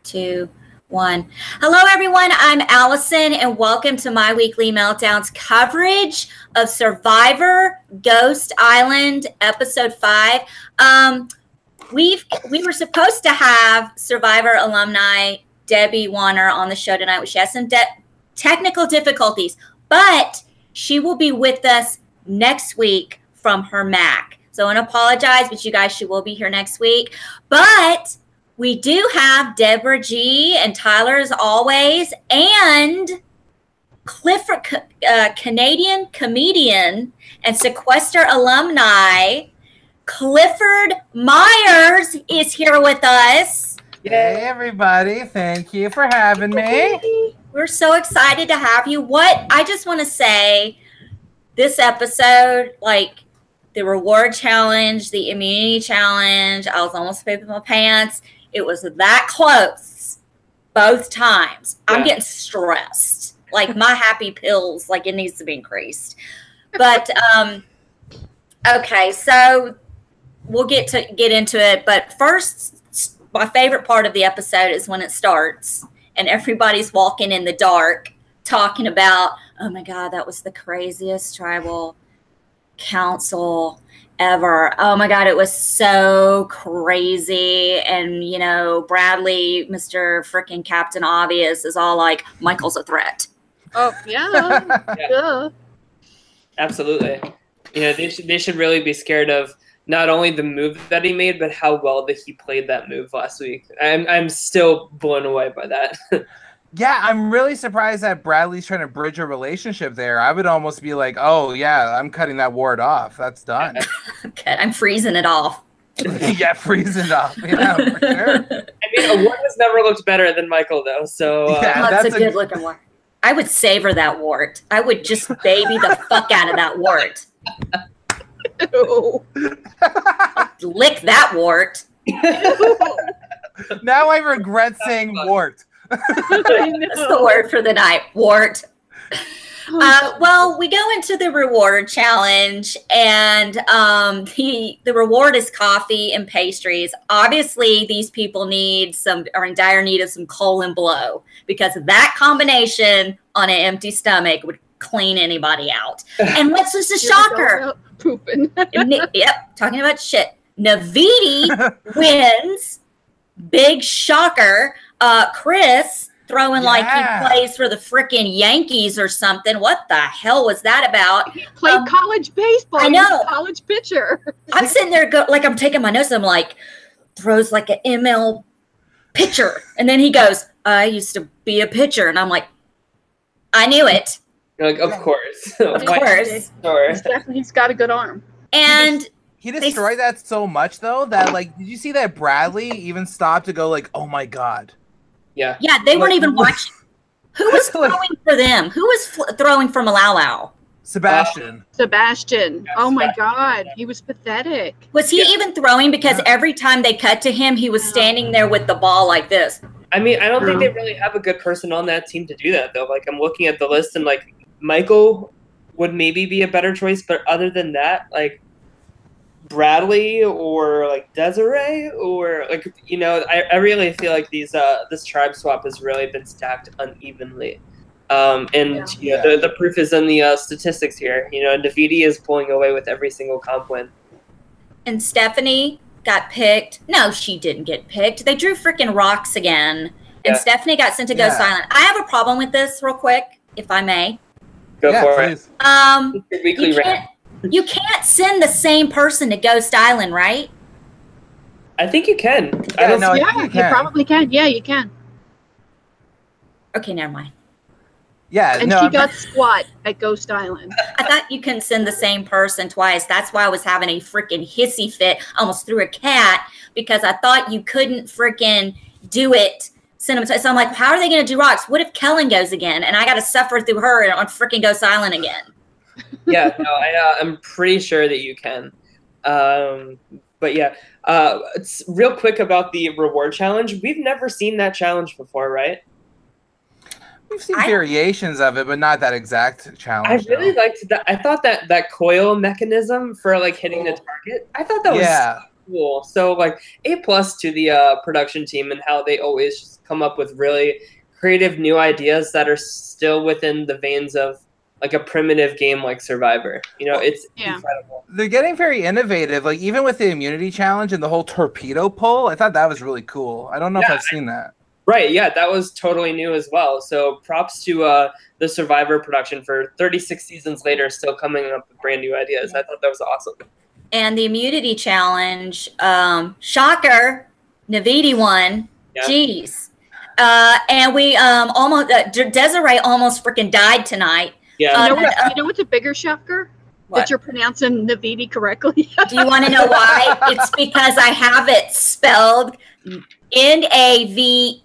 2, 1. Hello, everyone. I'm Allison, and welcome to my weekly Meltdowns coverage of Survivor Ghost Island, Episode 5. We were supposed to have Survivor alumni Debbie Warner on the show tonight, but she has some technical difficulties, but she will be with us next week from her Mac. So I want to apologize, but you guys, she will be here next week. But we do have Deborah G and Tyler as always, and Clifford, Canadian comedian and Sequester alumni, Clifford Myers is here with us. Hey, everybody. Thank you for having me. We're so excited to have you. I just want to say, this episode, like the reward challenge, the immunity challenge, I was almost pooping my pants. It was that close both times. Yeah. I'm getting stressed. Like my happy pills, like it needs to be increased. But okay, so we'll get into it. But first, my favorite part of the episode is when it starts and everybody's walking in the dark talking about, oh my God, that was the craziest tribal council ever. Oh my God, it was so crazy. And, you know, Bradley, Mr. Frickin' Captain Obvious, is all like, Michael's a threat. Oh, yeah. Yeah. Absolutely. You know, they should really be scared of not only the move that he made, but how well that he played that move last week. I'm still blown away by that. Yeah, I'm really surprised that Bradley's trying to bridge a relationship there. I would almost be like, oh, yeah, I'm cutting that ward off. That's done. Okay, I'm freezing it off. Yeah, freezing it off. Yeah, for sure. I mean, a ward has never looked better than Michael, though. So yeah, that's a good looking wart. I would savor that wart. I would just baby the fuck out of that wart. Lick that wart. Now I regret saying wart. That's the word for the night, wart. Well, we go into the reward challenge, and the reward is coffee and pastries. Obviously, these people are in dire need of some colon blow, because that combination on an empty stomach would clean anybody out. And what's just a shocker? Pooping. Yep, talking about shit. Navidi wins. Big shocker. Chris throwing like he plays for the freaking Yankees or something. What the hell was that about? He played college baseball. I know. College pitcher. I'm sitting there like I'm taking my notes. I'm like, throws like an ML pitcher. And then he goes, I used to be a pitcher. And I'm like, I knew it. You're like, of course. Of course. Sure. He's got a good arm. And he destroyed that so much, though, that, like, did you see that Bradley even stopped to go, like, oh, my God? Yeah. Yeah, they weren't even watching. Who was throwing for them? Who was throwing for Malala? Sebastian. Sebastian. Oh, my God. He was pathetic. Was he even throwing? Because every time they cut to him, he was standing there with the ball like this. I mean, I don't think they really have a good person on that team to do that, though. Like, I'm looking at the list, and, like, Michael would maybe be a better choice, but other than that, like, Bradley or like Desiree or like, you know, I really feel like this tribe swap has really been stacked unevenly. The proof is in the statistics here. You know, Navidi is pulling away with every single comp win. And Stephanie got picked. No, she didn't get picked. They drew freaking rocks again. And Stephanie got sent to Ghost Island. I have a problem with this real quick, if I may. Go for it. Weekly rant. You can't send the same person to Ghost Island, right? I think you can. You probably can. Yeah, you can. Okay, never mind. Yeah, and she got squat at Ghost Island. I thought you couldn't send the same person twice. That's why I was having a freaking hissy fit. I almost threw a cat because I thought you couldn't freaking do it. So I'm like, how are they going to do rocks? What if Kellen goes again and I got to suffer through her on freaking Ghost Island again? Yeah, no, I'm pretty sure that you can. But yeah, it's real quick about the reward challenge. We've never seen that challenge before, right? We've seen variations of it, but not that exact challenge. I really liked that. I thought that coil mechanism for like hitting the target, I thought that was cool. So like A+ to the production team and how they always just come up with really creative new ideas that are still within the veins of like a primitive game like Survivor. You know, it's incredible. They're getting very innovative. Like even with the immunity challenge and the whole torpedo pull, I thought that was really cool. I don't know if I've seen that. Right, yeah, that was totally new as well. So props to the Survivor production for 36 seasons later still coming up with brand new ideas. I thought that was awesome. And the immunity challenge, shocker, Navidi won. Yeah. Jeez. And we almost, Desiree almost freaking died tonight. Yeah. You know what's a bigger shocker? What? That you're pronouncing Navidi correctly. Do you want to know why? It's because I have it spelled Naveetee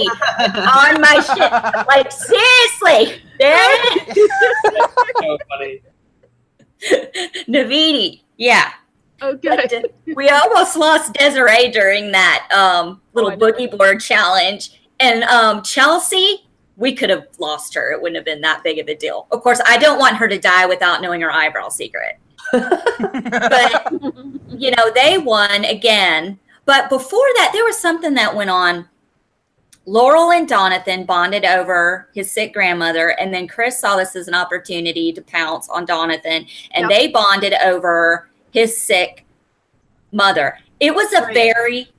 on my shit. Like, seriously. So funny. Navidi. Yeah. Okay. We almost lost Desiree during that little boogie board challenge. And Chelsea, we could have lost her. It wouldn't have been that big of a deal. Of course, I don't want her to die without knowing her eyebrow secret. But, you know, they won again. But before that, there was something that went on. Laurel and Donathan bonded over his sick grandmother, and then Chris saw this as an opportunity to pounce on Donathan, and they bonded over his sick mother. It was a very,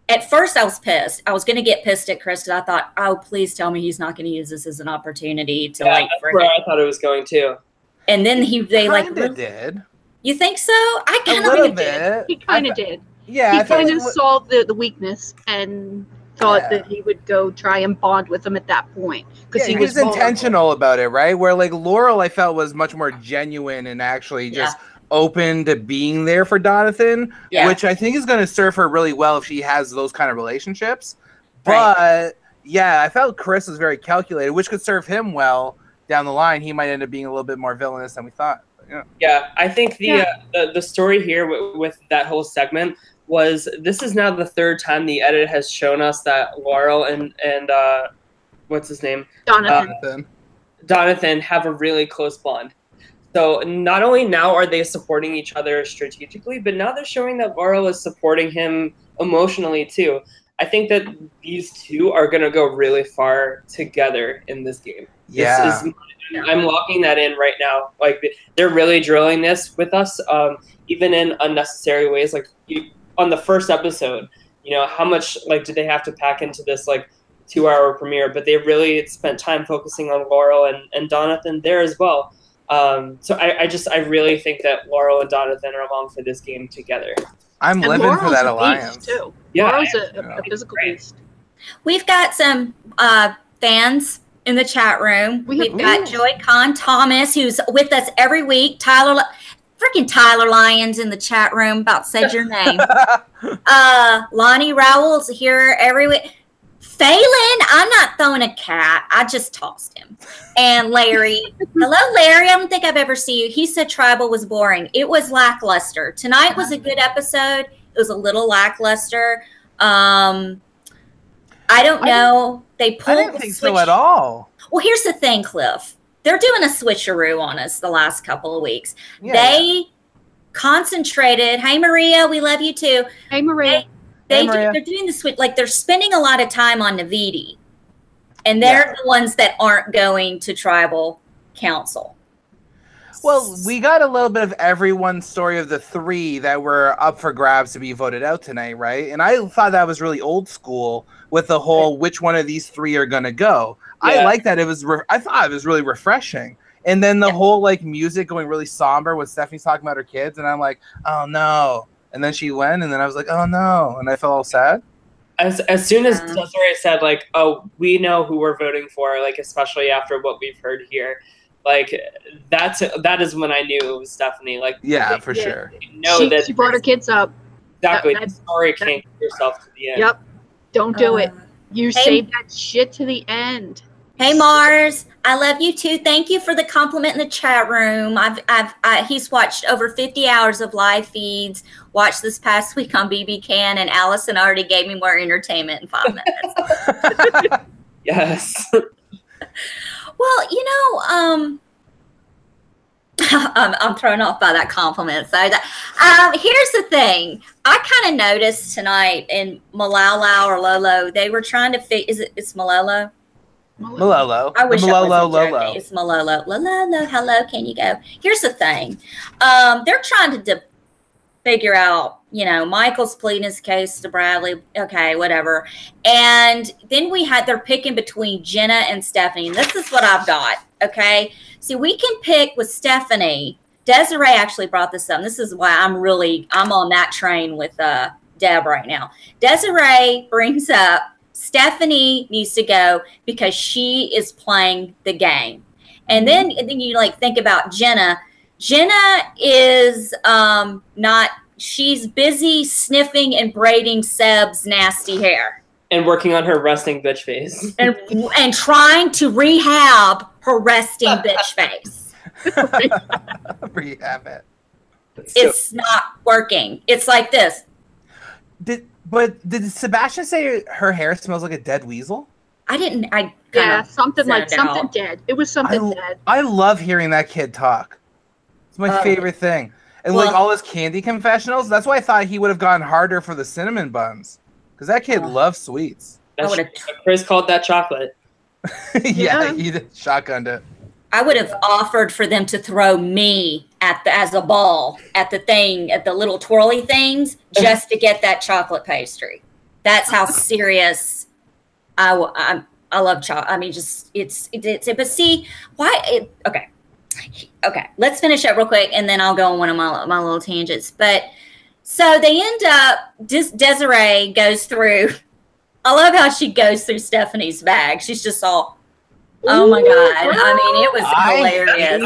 at first I was pissed. I was going to get pissed at Chris because I thought, oh, please tell me he's not going to use this as an opportunity to that's where I thought it was going too. And then they like did. You think so? I kind of think did. He kind of did. Yeah, he kind of saw the weakness and thought that he would go try and bond with him at that point because he was intentional about it, right? Where like Laurel, I felt was much more genuine and actually just open to being there for Donathan, which I think is going to serve her really well if she has those kind of relationships. But yeah, I felt Chris was very calculated, which could serve him well down the line. He might end up being a little bit more villainous than we thought. Yeah, I think the story here with that whole segment was this is now the third time the edit has shown us that Laurel and what's his name? Donathan have a really close bond. So not only now are they supporting each other strategically, but now they're showing that Laurel is supporting him emotionally too. I think that these two are going to go really far together in this game. Yeah. I'm locking that in right now. Like they're really drilling this with us, even in unnecessary ways. Like on the first episode, you know, how much like did they have to pack into this like 2-hour premiere? But they really spent time focusing on Laurel and Donathan there as well. So I really think that Laurel and Donathan are along for this game together. I'm living Laurel's for that a alliance beast too. Yeah, Laurel's a physical beast. We've got some fans in the chat room. We've got Joy Con Thomas, who's with us every week. Freaking Tyler Lyons in the chat room. About said your name. Lonnie Rowell's here every week. Phelan, I'm not throwing a cat. I just tossed him. And Larry. Hello, Larry. I don't think I've ever seen you. He said Tribal was boring. It was lackluster. Tonight was a good episode. It was a little lackluster. I don't know. They pulled I didn't think so at all. Well, here's the thing, Cliff. They're doing a switcheroo on us the last couple of weeks. They concentrated. Hey, Maria, we love you too. Hey, Maria. They're doing the switch. Like they're spending a lot of time on Navidi, and they're the ones that aren't going to tribal council. Well, we got a little bit of everyone's story of the 3 that were up for grabs to be voted out tonight, right? And I thought that was really old school with the whole which one of these 3 are going to go. I like that. I thought it was really refreshing. And then the whole like music going really somber when Stephanie's talking about her kids, and I'm like, oh no. And then she went, and then I was like, oh no, and I felt all sad. As soon as Desiree said like, oh, we know who we're voting for, like especially after what we've heard here, like that is when I knew it was Stephanie. Like for sure. She brought her kids up. Exactly. The story can't get yourself to the end. Yep. Don't do it. You save that shit to the end. Hey Mars, I love you too. Thank you for the compliment in the chat room. He's watched over 50 hours of live feeds. Watched this past week on BB Can, and Allison already gave me more entertainment in 5 minutes. Yes. Well, you know, I'm thrown off by that compliment. So here's the thing. I kind of noticed tonight in Malala or Lolo, they were trying to it's Malolo? Malolo. I wish Malolo, I wasn't joking. It's Malolo. Malolo, hello, can you go? Here's the thing. They're trying to figure out, you know, Michael's pleading his case to Bradley. Okay, whatever. And then they're picking between Jenna and Stephanie. And this is what I've got. Okay. See, we can pick with Stephanie. Desiree actually brought this up. This is why I'm on that train with Deb right now. Desiree brings up Stephanie needs to go because she is playing the game. And then you like think about Jenna. Jenna is she's busy sniffing and braiding Seb's nasty hair. And working on her resting bitch face. And trying to rehab her resting bitch face. Rehab it. It's not working. It's like this. Did Sebastian say her hair smells like a dead weasel? Something dead. It was something dead. I love hearing that kid talk. It's my favorite thing. And like all his candy confessionals, that's why I thought he would have gone harder for the cinnamon buns. Because that kid loves sweets. Chris called that chocolate. Yeah, he shotgunned it. I would have offered for them to throw me as a ball at the little twirly things, just to get that chocolate pastry. That's how serious I love chocolate. I mean, but see why? Okay. Let's finish up real quick, and then I'll go on one of my little tangents. But so they end up. Desiree goes through. I love how she goes through Stephanie's bag. She's just all. Oh my God. I mean, it was hilarious.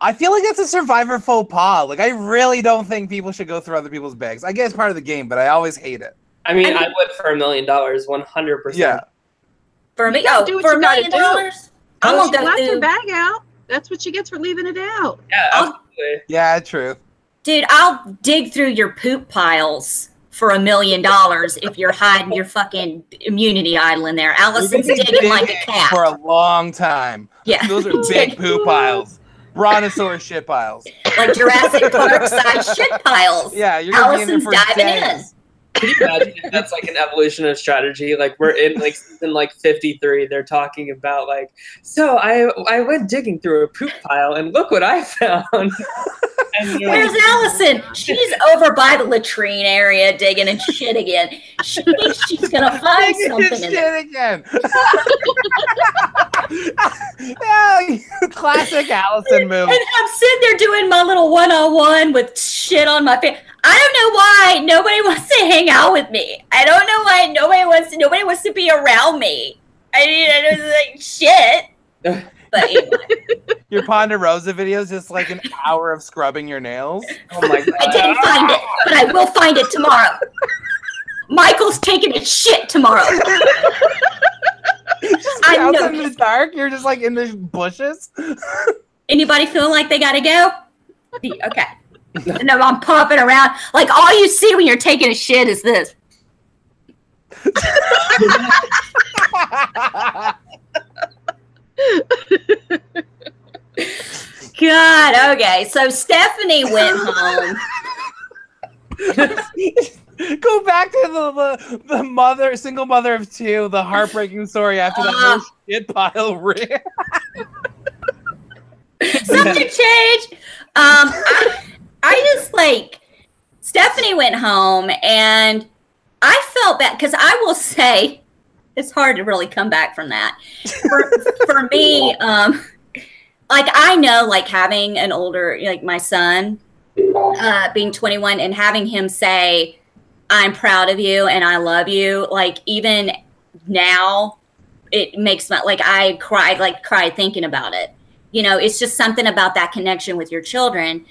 I feel like that's a Survivor faux pas. Like, I really don't think people should go through other people's bags. I guess it's part of the game, but I always hate it. I mean, I would for $1 million, 100%. Yeah. For me, for $1 million? I'm going to go left through. her bag out. That's what she gets for leaving it out. Yeah, absolutely. Yeah, true. Dude, I'll dig through your poop piles for $1 million if you're hiding your fucking immunity idol in there. Allison's digging like a cat. For a long time. Yeah. Those are big poop piles. Brontosaurus shit piles. Like Jurassic Park size shit piles. Yeah, you're going to be in there for diving days. Can you imagine if that's like an evolution of strategy? Like we're in like season 53, they're talking about like, so I went digging through a poop pile and look what I found. And, where's Allison? She's over by the latrine area digging and shit again. She thinks she's gonna find something in there. Again. Yeah, classic Allison move. And I'm sitting there doing my little one-on-one with shit on my face. I don't know why nobody wants to hang out with me. I don't know why nobody wants to be around me. I mean, I don't like shit. But anyway. Your Ponderosa video is just like an hour of scrubbing your nails. Oh my God. I didn't find it, but I will find it tomorrow. Michael's taking a shit tomorrow. I'm out in the dark. You're just like in the bushes. Anybody feeling like they gotta go? Okay. No, I'm popping around. Like all you see when you're taking a shit is this. God, okay. So Stephanie went home. Go back to the mother, single mother of two, the heartbreaking story after that whole shit pile ran. Something changed. I just like Stephanie went home and I felt bad because I will say it's hard to really come back from that. For me, like I know, like having an older, like my son, being 21 and having him say, "I'm proud of you and I love you." Like even now, it makes my I cried thinking about it. You know, it's just something about that connection with your children.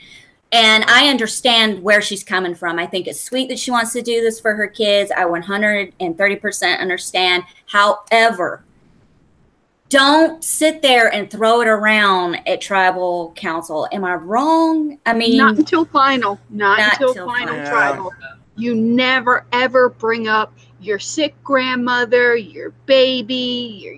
And I understand where she's coming from. I think it's sweet that she wants to do this for her kids. I 130% understand. However, don't sit there and throw it around at tribal council. Am I wrong? I mean, not until final. Not until final tribal. You never, ever bring up your sick grandmother, your baby,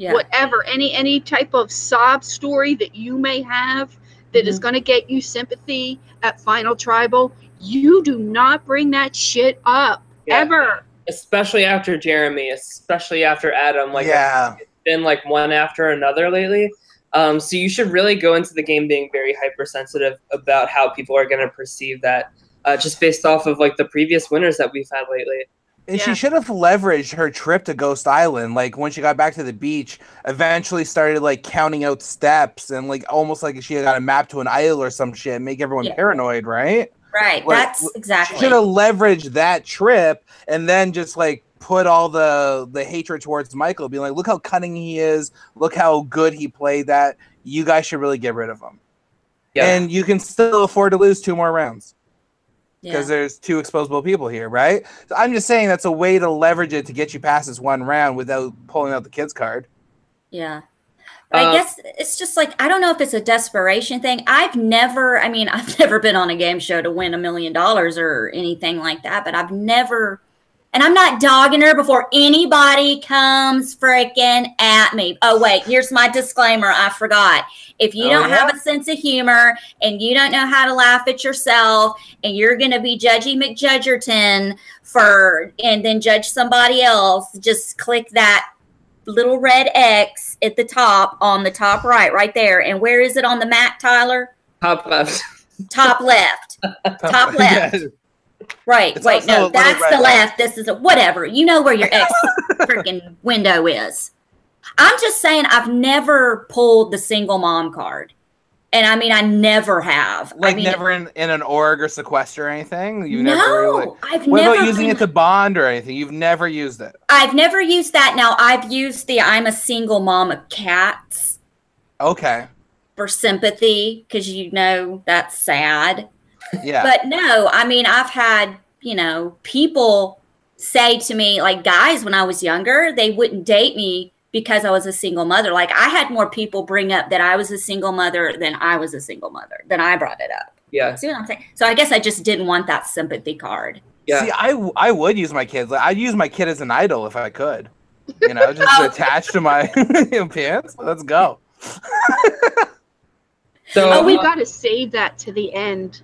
whatever, any type of sob story that you may have that is going to get you sympathy at Final Tribal, you do not bring that shit up ever. Especially after Jeremy, especially after Adam. Like, it's been like one after another lately. So you should really go into the game being very hypersensitive about how people are going to perceive that, just based off of like the previous winners that we've had lately. And she should have leveraged her trip to Ghost Island. Like, when she got back to the beach, eventually started, like, counting out steps and, like, almost like she had got a map to an idol or some shit, make everyone paranoid, right? Right. Like, that's exactly. She should have leveraged that trip and then just, like, put all the hatred towards Michael, being like, look how cunning he is. Look how good he played that. You guys should really get rid of him. Yeah. And you can still afford to lose 2 more rounds. Because there's 2 exposable people here, right? So I'm just saying that's a way to leverage it to get you past this 1 round without pulling out the kids card. Yeah. But I guess it's just like, I don't know if it's a desperation thing. I've never been on a game show to win $1 million or anything like that, but I've never, and I'm not dogging her before anybody comes freaking at me. Oh, wait, here's my disclaimer. I forgot. If you don't have a sense of humor and you don't know how to laugh at yourself and you're going to be Judgy McJudgerton and then judge somebody else, just click that little red X at the top on the top right there. And where is it on the Mac, Tyler? Top left. Top left. Top left. Right. It's wait, no, that's the left. This is whatever. You know where your X freaking window is. I'm just saying I've never pulled the single mom card. And I mean, I never have. Like, I mean, never in an org or sequester or anything? I've never. What about using it to bond or anything? You've never used it? I've never used that. Now, I've used I'm a single mom of cats. Okay. For sympathy, because that's sad. Yeah. But no, I mean, I've had, people say to me, like guys, when I was younger, they wouldn't date me because I was a single mother. Like, I had more people bring up that I was a single mother than I was a single mother, than I brought it up. Yeah. See what I'm saying? So I guess I just didn't want that sympathy card. Yeah. See, I would use my kids. Like, I'd use my kid as an idol if I could. Just attached to my pants. Let's go. So we've got to save that to the end.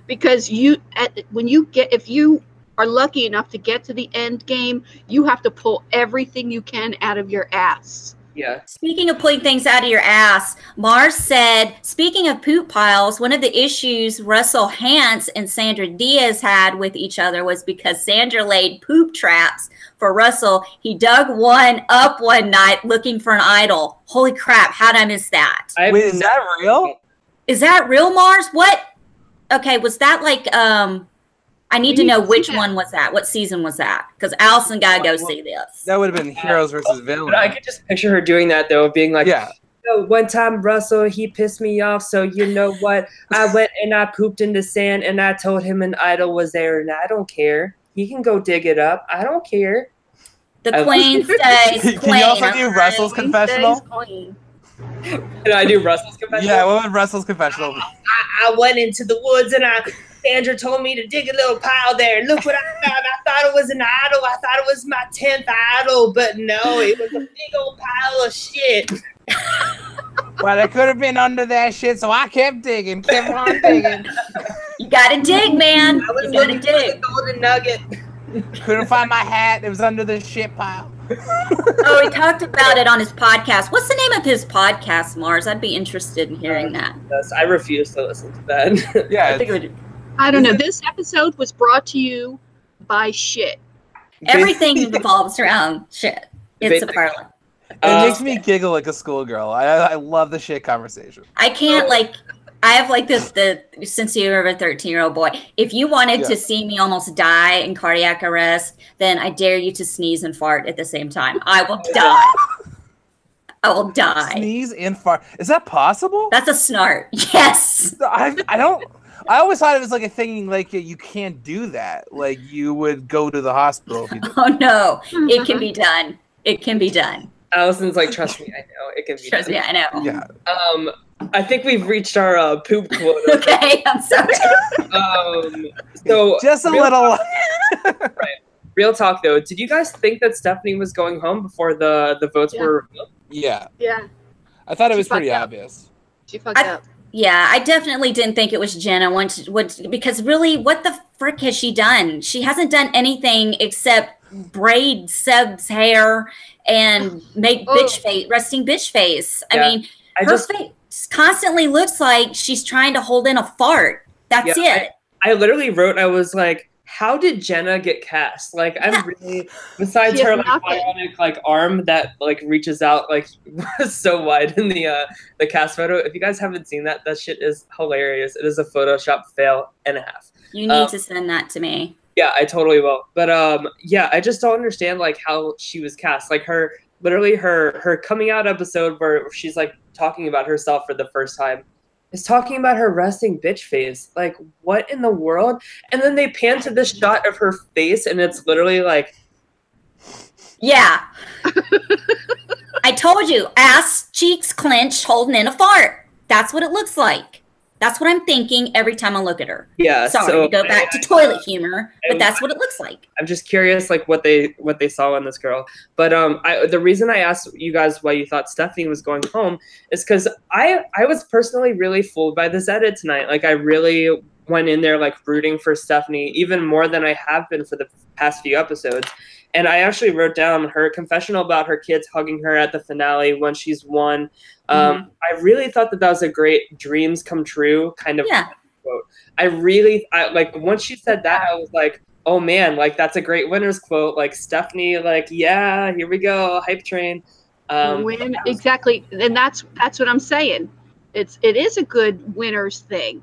Because if you are lucky enough to get to the end game, you have to pull everything you can out of your ass. Yeah. Speaking of pulling things out of your ass, Mars said, speaking of poop piles, one of the issues Russell Hantz and Sandra Diaz had with each other was because Sandra laid poop traps for Russell. He dug one up one night looking for an idol. Holy crap, how'd I miss that? Wait, is that real? Is that real, Mars? What? Okay, was that like, I need to know which one was that. What season was that? Because Allison got to go see this. That would have been Heroes versus Villains. I could just picture her doing that, though, being like, one time Russell, he pissed me off, so you know what? I went and I pooped in the sand, and I told him an idol was there, and I don't care. He can go dig it up. I don't care. The queen stays queen. Can you also do Russell's confessional? Can I do Russell's confessional? Yeah, what would Russell's confessional be? I went into the woods and Sandra told me to dig a little pile there. Look what I found. I thought it was an idol. I thought it was my 10th idol, but no, it was a big old pile of shit. Well, it could have been under that shit, so I kept digging, kept on digging. You gotta dig, man. I was looking for the golden nugget. Couldn't find my hat. It was under the shit pile. Oh, he talked about it on his podcast. What's the name of his podcast, Mars? I'd be interested in hearing that. Yes, I refuse to listen to that. Yeah. I don't know. This episode was brought to you by shit. Everything revolves around shit. It's a parlor. It makes me giggle like a schoolgirl. I love the shit conversation. I can't I have the since you're a 13-year-old boy. If you wanted to see me almost die in cardiac arrest, then I dare you to sneeze and fart at the same time. I will die. I will die. Sneeze and fart. Is that possible? That's a snort. Yes. I always thought it was like a thing like you can't do that. Like you would go to the hospital if you did. Oh no, it can be done. It can be done. Allison's like, trust me, I know it can be done. Trust me, I know. Yeah. I think we've reached our poop quota. Okay, I'm sorry. So just a little. Right. real talk though, did you guys think that Stephanie was going home before the votes were revealed? Yeah. Yeah. I thought it was She pretty fucked up. obvious. She fucked up. Yeah, I definitely didn't think it was Jenna because really, what the frick has she done? She hasn't done anything except braid Seb's hair and make resting bitch face. I mean, her face constantly looks like she's trying to hold in a fart. That's it. I literally wrote, I was like, how did Jenna get cast? Like, I'm really, besides her like bionic like arm that like reaches out like so wide in the cast photo. If you guys haven't seen that, that shit is hilarious. It is a Photoshop fail and a half. You need to send that to me. Yeah, I totally will. But yeah, I just don't understand like how she was cast. Like her coming out episode where she's like talking about herself for the first time. Is talking about her resting bitch face. Like, what in the world? And then they pan to this shot of her face, and it's literally like... Yeah. I told you. Ass, cheeks clenched, holding in a fart. That's what it looks like. That's what I'm thinking every time I look at her. Yeah. Sorry to go back to toilet humor, but that's what it looks like. I'm just curious, like, what they saw in this girl. But the reason I asked you guys why you thought Stephanie was going home is because I was personally really fooled by this edit tonight. Like, I really went in there, like, rooting for Stephanie, even more than I have been for the past few episodes. And I actually wrote down her confessional about her kids hugging her at the finale when she's won. I really thought that was a great dreams come true kind of quote. I like once she said that, I was like, oh man, like that's a great winner's quote. Like Stephanie, like, yeah, here we go, hype train. Exactly. And that's what I'm saying. It is a good winner's thing.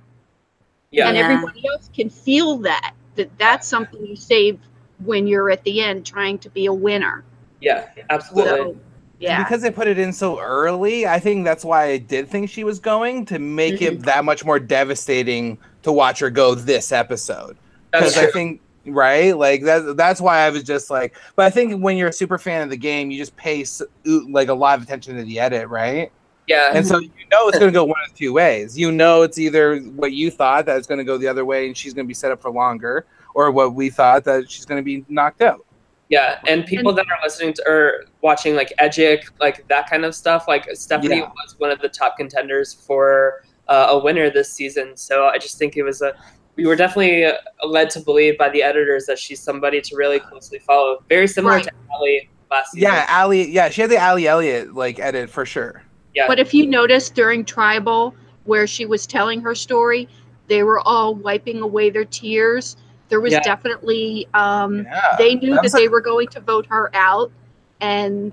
Yeah. And everybody else can feel that's something you save when you're at the end trying to be a winner. Yeah, absolutely. So, yeah. And because they put it in so early, I think that's why I did think she was going, to make it that much more devastating to watch her go this episode. Because I think, right? Like that's why I was just like, but I think when you're a super fan of the game, you just pay like a lot of attention to the edit, right? Yeah. And so you know it's going to go one of two ways. You know it's either what you thought, that it's going to go the other way and she's going to be set up for longer, or what we thought, that she's going to be knocked out. Yeah, and people that are listening to or watching like Edgic, like that kind of stuff, like Stephanie was one of the top contenders for a winner this season. So I just think we were definitely led to believe by the editors that she's somebody to really closely follow. Very similar to Allie last season. Yeah, Allie. Yeah, she had the Allie Elliott like edit for sure. Yeah. But if you noticed during Tribal, where she was telling her story, they were all wiping away their tears. There was definitely, they knew that they were going to vote her out, and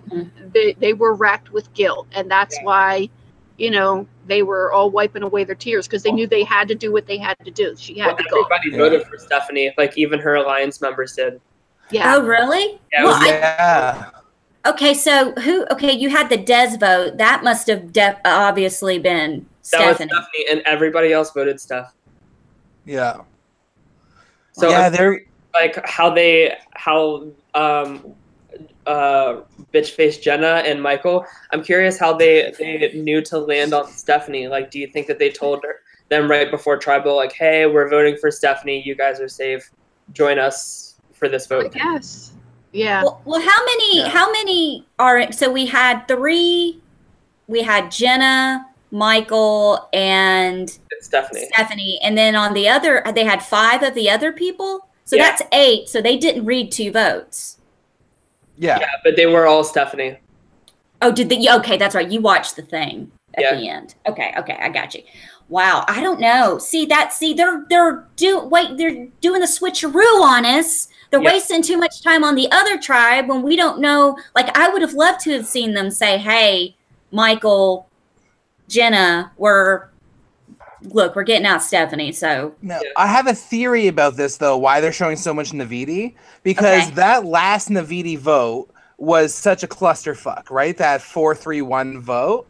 they were racked with guilt. And that's why, they were all wiping away their tears, because they knew they had to do what they had to do. She had to go. Everybody voted for Stephanie, like even her Alliance members did. Yeah. Oh, really? Yeah. Okay, so you had the Des vote. That must have obviously been Stephanie. That was Stephanie, and everybody else voted Steph. Yeah. So they're like how bitch face Jenna and Michael. I'm curious how they knew to land on Stephanie. Like, do you think that they told them right before Tribal, like, hey, we're voting for Stephanie, you guys are safe, join us for this vote? Yes. Yeah. Well, how many are, so we had 3, we had Jenna, Michael, and Stephanie, and then on the other, they had 5 of the other people, so that's 8. So they didn't read 2 votes. Yeah, but they were all Stephanie. Oh, did they? Okay, that's right. You watched the thing at the end. Okay, I got you. Wow, I don't know. They're doing the switcheroo on us. They're wasting too much time on the other tribe when we don't know. Like, I would have loved to have seen them say, "Hey, Michael, Jenna, we're getting out Stephanie." So I have a theory about this though, why they're showing so much Navidi, because that last Navidi vote was such a clusterfuck, right? That 4-3-1 vote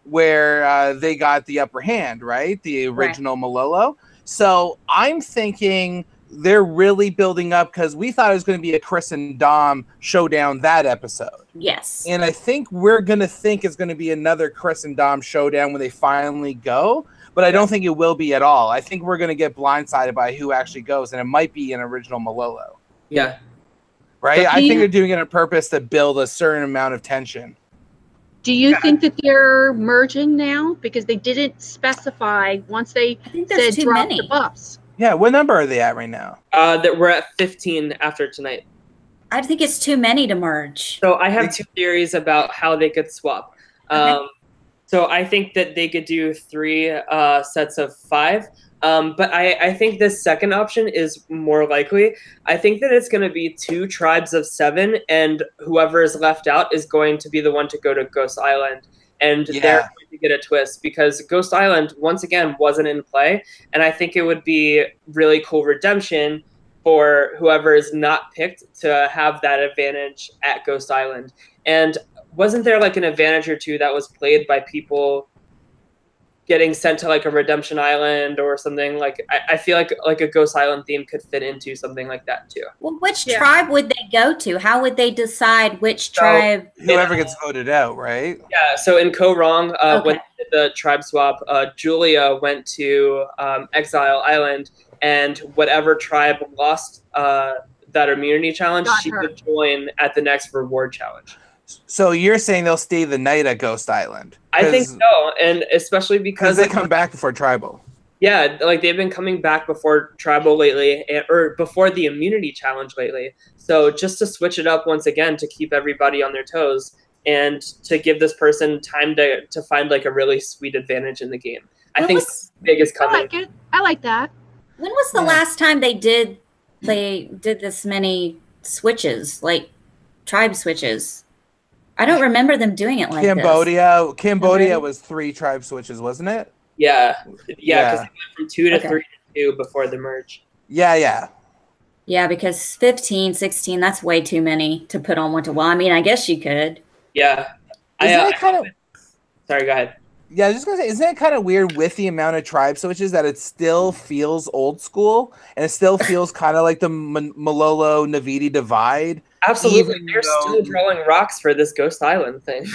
where they got the upper hand, right? The original Malolo. So I'm thinking they're really building up, because we thought it was going to be a Chris and Dom showdown that episode. Yes. And I think we're going to think it's going to be another Chris and Dom showdown when they finally go. But I don't think it will be at all. I think we're going to get blindsided by who actually goes, and it might be an original Malolo. Yeah. right? I think they're doing it on purpose to build a certain amount of tension. Do you think that they're merging now? Because they didn't specify once they said drop the buffs. Yeah, what number are they at right now? That we're at 15 after tonight. I think it's too many to merge. So I have 2 theories about how they could swap. Okay. So I think that they could do 3 sets of 5. But I think this second option is more likely. I think that it's going to be 2 tribes of 7, and whoever is left out is going to be the one to go to Ghost Island. And they're going to get a twist because Ghost Island, once again, wasn't in play. And I think it would be really cool redemption for whoever is not picked to have that advantage at Ghost Island. And wasn't there like an advantage or 2 that was played by people getting sent to like a redemption island or something? Like I feel like a Ghost Island theme could fit into something like that too. Well, which tribe would they go to? How would they decide which tribe? Whoever gets voted out, right? Yeah. So in Co-Wrong, when the tribe swap, Julia went to Exile Island, and whatever tribe lost that immunity challenge, she could join at the next reward challenge. So you're saying they'll stay the night at Ghost Island? I think so, and especially because they come back before Tribal. Yeah, like they've been coming back before Tribal lately, or before the immunity challenge lately. So just to switch it up once again to keep everybody on their toes and to give this person time to find like a really sweet advantage in the game. I think big is coming. I like it. I like that. When was the last time they did this many switches, like tribe switches? I don't remember them doing it like this. Cambodia was 3 tribe switches, wasn't it? Yeah, because they went from 2 to 3 to 2 before the merge. Yeah, because 15, 16, that's way too many to put on one to one. I mean, I guess you could. Yeah. Sorry, go ahead. Yeah, I was just going to say, isn't it kind of weird with the amount of tribe switches that it still feels old school and it still feels kind of like the Malolo Navidi divide? Absolutely. They're still drawing rocks for this Ghost Island thing.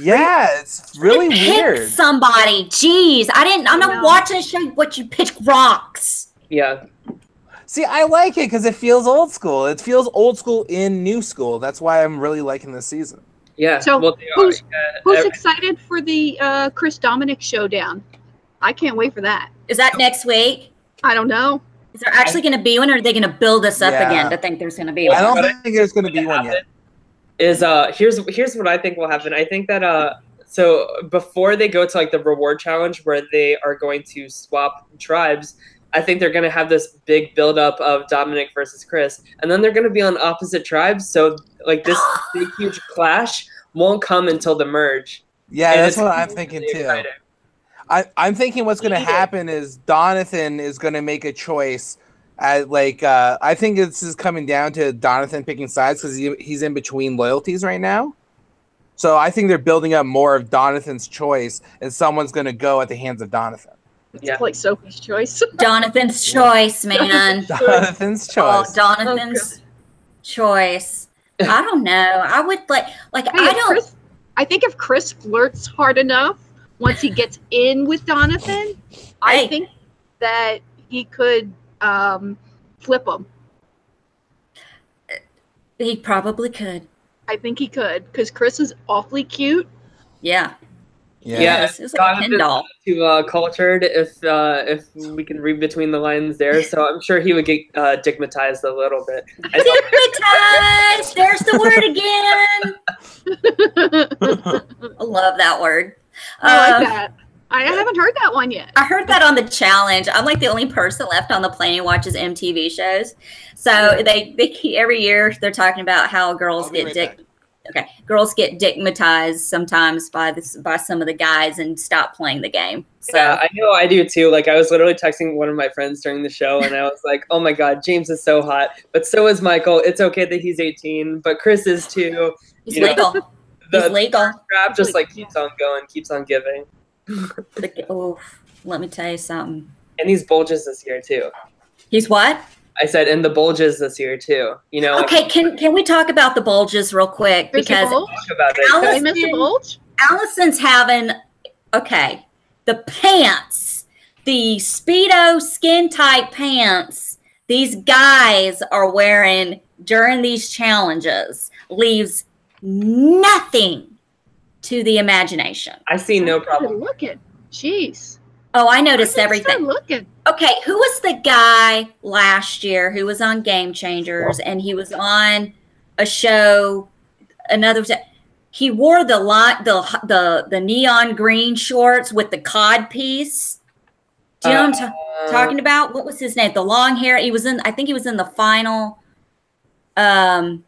It's really weird. Pick somebody. Jeez. I'm not watching a show what you pitch rocks. Yeah. See, I like it because it feels old school. It feels old school in new school. That's why I'm really liking this season. Yeah. So who's excited for the Chris Dominic showdown? I can't wait for that. Is that next week? I don't know. Is there actually going to be one, or are they going to build us up again to think there's going to be one? I don't think there's going to be one yet. Here's what I think will happen. I think that so before they go to like the reward challenge where they are going to swap tribes, I think they're going to have this big buildup of Dominic versus Chris, and then they're going to be on opposite tribes. So like this big huge clash won't come until the merge. Yeah, that's what I'm thinking too. Exciting. I'm thinking what's going to happen is Donathan is going to make a choice. I think this is coming down to Donathan picking sides because he's in between loyalties right now. So I think they're building up more of Donathan's choice, and someone's going to go at the hands of Donathan. It's like Sophie's choice. Donathan's choice, man. Donathan's choice. Oh, Donathan's choice. I don't know. I would I think if Chris flirts hard enough, once he gets in with Donathan, I think that he could flip him. He probably could. I think he could because Chris is awfully cute. Yeah. Yeah, it's like a Ken doll. Too cultured if we can read between the lines there. So I'm sure he would get digmatized a little bit. Digmatized! There's the word again. I love that word. I like that. I haven't heard that one yet. I heard that on the challenge. I'm like the only person left on the planet who watches MTV shows. So they every year they're talking about how girls girls get digmatized sometimes by some of the guys and stop playing the game. So yeah, I know I do too. Like I was literally texting one of my friends during the show and I was like, oh my God, James is so hot, but so is Michael. It's okay that he's 18, but Chris is too. He's legal. He's legal. Strap just like keeps on going, keeps on giving. Let me tell you something. And he's bulges this year too. He's what? I said, and the bulges this year too. You know. Okay, can we talk about the bulges real quick? Because talk about it. Allison's having the pants, the Speedo skin tight pants. These guys are wearing during these challenges leaves nothing to the imagination. I see no problem. Look at, jeez. Oh, I noticed Start everything. looking. Okay, who was the guy last year who was on Game Changers and he was on a show? He wore the neon green shorts with the cod piece. Do you know what I'm talking about? What was his name? The long hair. I think he was in the final. Damn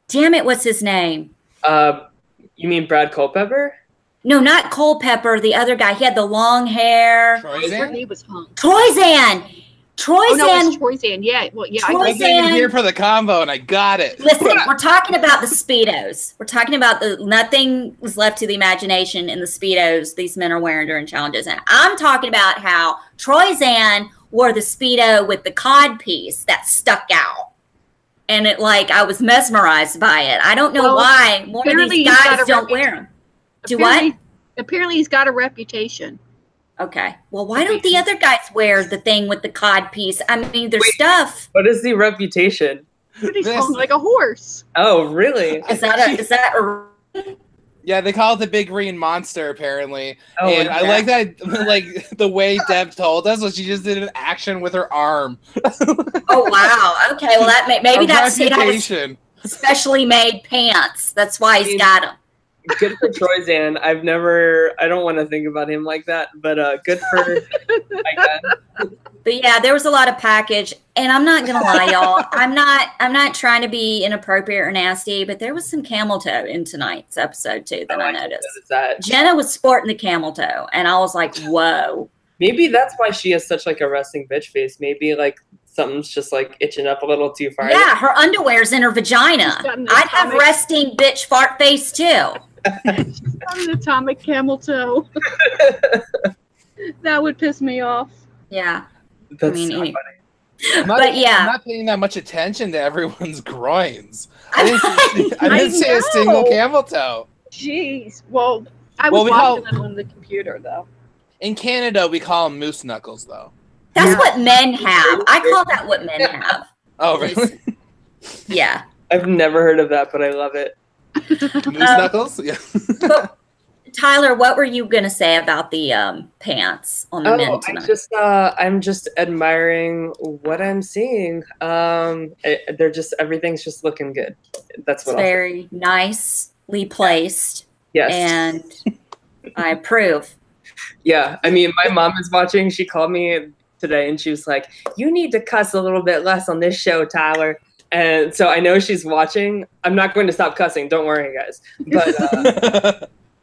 it, what's his name? You mean Brad Culpepper? No, not Culpepper. The other guy. He had the long hair. He was hung. Troyzan. Oh, no, it's Troyzan. Yeah. Well, yeah. I was here for the combo, and I got it. Listen, we're talking about the Speedos. We're talking about nothing was left to the imagination in the Speedos these men are wearing during challenges. And I'm talking about how Troyzan wore the Speedo with the cod piece that stuck out. And I was mesmerized by it. I don't know why more of these guys don't wear them. Do what? Apparently he's got a reputation. Okay. Well, why don't the other guys wear the thing with the cod piece? I mean, their stuff. What is the reputation? He's hung like a horse. Oh, really? Is that a Yeah, they call it the big green monster, apparently. Oh, and I like that, like the way Deb told us, she just did an action with her arm. Oh wow! Okay, well maybe that's reputation. Specially made pants. That's why he's got them. Good for Troyzan. I don't want to think about him like that, but good for I guess. But yeah, there was a lot of package, and I'm not gonna lie, y'all. I'm not trying to be inappropriate or nasty, but there was some camel toe in tonight's episode too that I noticed. That. Jenna was sporting the camel toe, and I was like, whoa. Maybe that's why she has such like a resting bitch face. Maybe like something's just like itching up a little too far. Yeah, her underwear's in her vagina. I'd have resting bitch fart face too. She's got an atomic camel toe. That would piss me off. Yeah. That's anyway. But yeah, I'm not paying that much attention to everyone's groins. I didn't see a single camel toe. Jeez. Well, I was watching them on the computer though. In Canada, we call them moose knuckles, though. That's what men have. I call that what men have. Oh, really? Yeah. I've never heard of that, but I love it. Moose knuckles? Yeah. But, Tyler, what were you going to say about the pants on the men tonight? I'm just admiring what I'm seeing. Everything's just looking good. That's what it's very nicely placed. Yes. And I approve. Yeah. I mean, my mom is watching. She called me today and she was like, "You need to cuss a little bit less on this show, Tyler." And so I know she's watching. I'm not going to stop cussing. Don't worry, guys.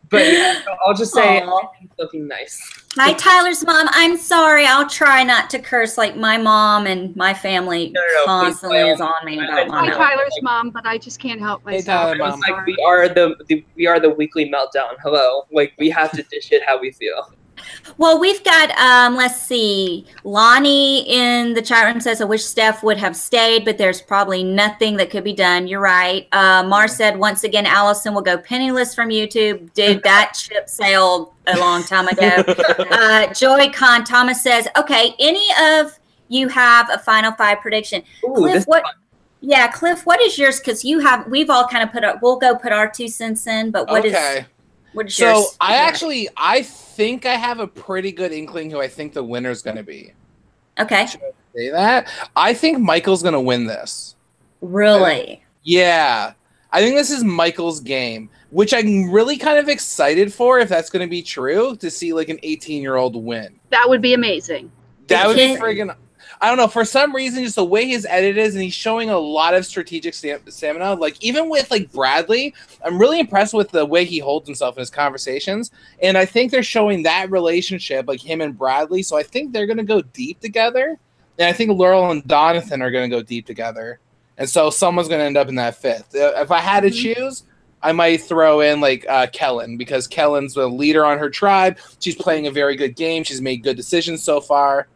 But yeah, I'll just say everything's looking nice. Hi, Tyler's mom. I'm sorry. I'll try not to curse like my mom and my family constantly is on me about my mom. Hi, Tyler's mom, but I just can't help myself. Hey, Tyler, mom. Like we are the weekly meltdown. Hello, like we have to dish it how we feel. Well, we've got, let's see, Lonnie in the chat room says, I wish Steph would have stayed, but there's probably nothing that could be done. You're right. Mar said, once again, Allison will go penniless from YouTube. Dude, that ship sailed a long time ago. Joy Con Thomas says, okay, any of you have a Final Five prediction? Ooh, Cliff, Cliff, what is yours? Because we've all kind of we'll go put our 2 cents in, but what is yours? So I think I have a pretty good inkling who I think the winner's going to be. Okay. Should I say that? I think Michael's going to win this. Really? Yeah. I think this is Michael's game, which I'm really kind of excited for if that's going to be true, to see like an 18-year-old win. That would be amazing. That would be friggin'... I don't know, for some reason, just the way his edit is, and he's showing a lot of strategic stamina. Like, even with, like, Bradley, I'm really impressed with the way he holds himself in his conversations. And I think they're showing that relationship, like him and Bradley. So I think they're going to go deep together. And I think Laurel and Donathan are going to go deep together. And so someone's going to end up in that 5th. If I had to choose, I might throw in, like, Kellen, because Kellen's the leader on her tribe. She's playing a very good game. She's made good decisions so far.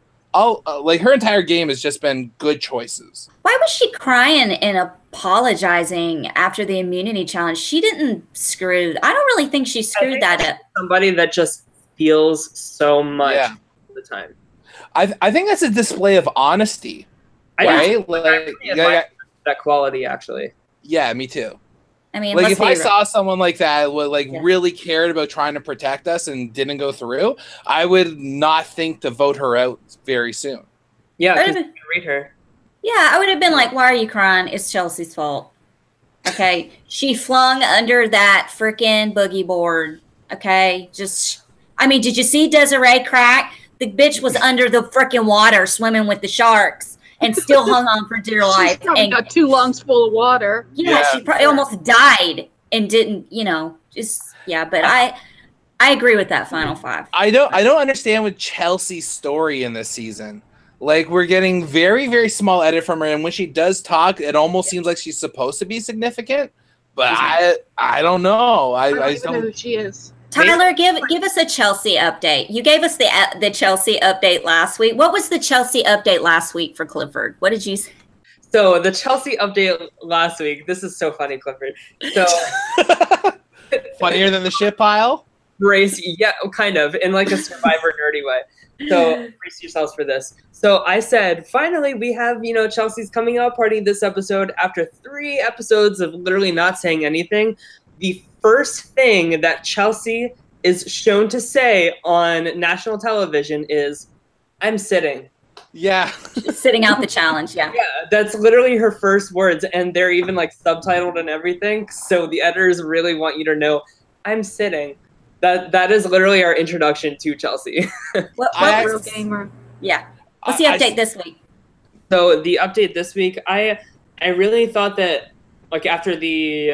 Like her entire game has just been good choices. Why was she crying and apologizing after the immunity challenge? She didn't screw. I don't really think she screwed that up. Somebody that just feels so much all the time. I think that's a display of honesty, right? that quality, actually. Yeah, me too. I mean, like if I saw someone like that would really cared about trying to protect us and didn't go through, I would not think to vote her out very soon. Yeah, because you can read her. Yeah, I would have been like, why are you crying? It's Chelsea's fault. Okay. She flung under that freaking boogie board. Okay. Did you see Desiree crack? The bitch was under the freaking water swimming with the sharks and still hung on for dear life. She's probably got 2 lungs full of water. Yeah, she probably almost died and didn't, but I agree with that final 5. I don't understand with Chelsea's story in this season. Like, we're getting very, very small edit from her, and when she does talk, it almost seems like she's supposed to be significant. But I don't know. I don't know who she is. Tyler, give us a Chelsea update. You gave us the Chelsea update last week. What was the Chelsea update last week for Clifford? What did you say? So the Chelsea update last week. This is so funny, Clifford. So funnier than the shit pile. Brace, yeah, kind of, in like a Survivor nerdy way. So brace yourselves for this. So I said, finally, we have, Chelsea's coming out party this episode after 3 episodes of literally not saying anything. The first thing that Chelsea is shown to say on national television is, I'm sitting. Yeah. Sitting out the challenge, yeah. Yeah, that's literally her first words, and they're even like subtitled and everything. So the editors really want you to know, I'm sitting. That is literally our introduction to Chelsea. What real gamer? Yeah. What's the update this week? So the update this week, I really thought that, like, after the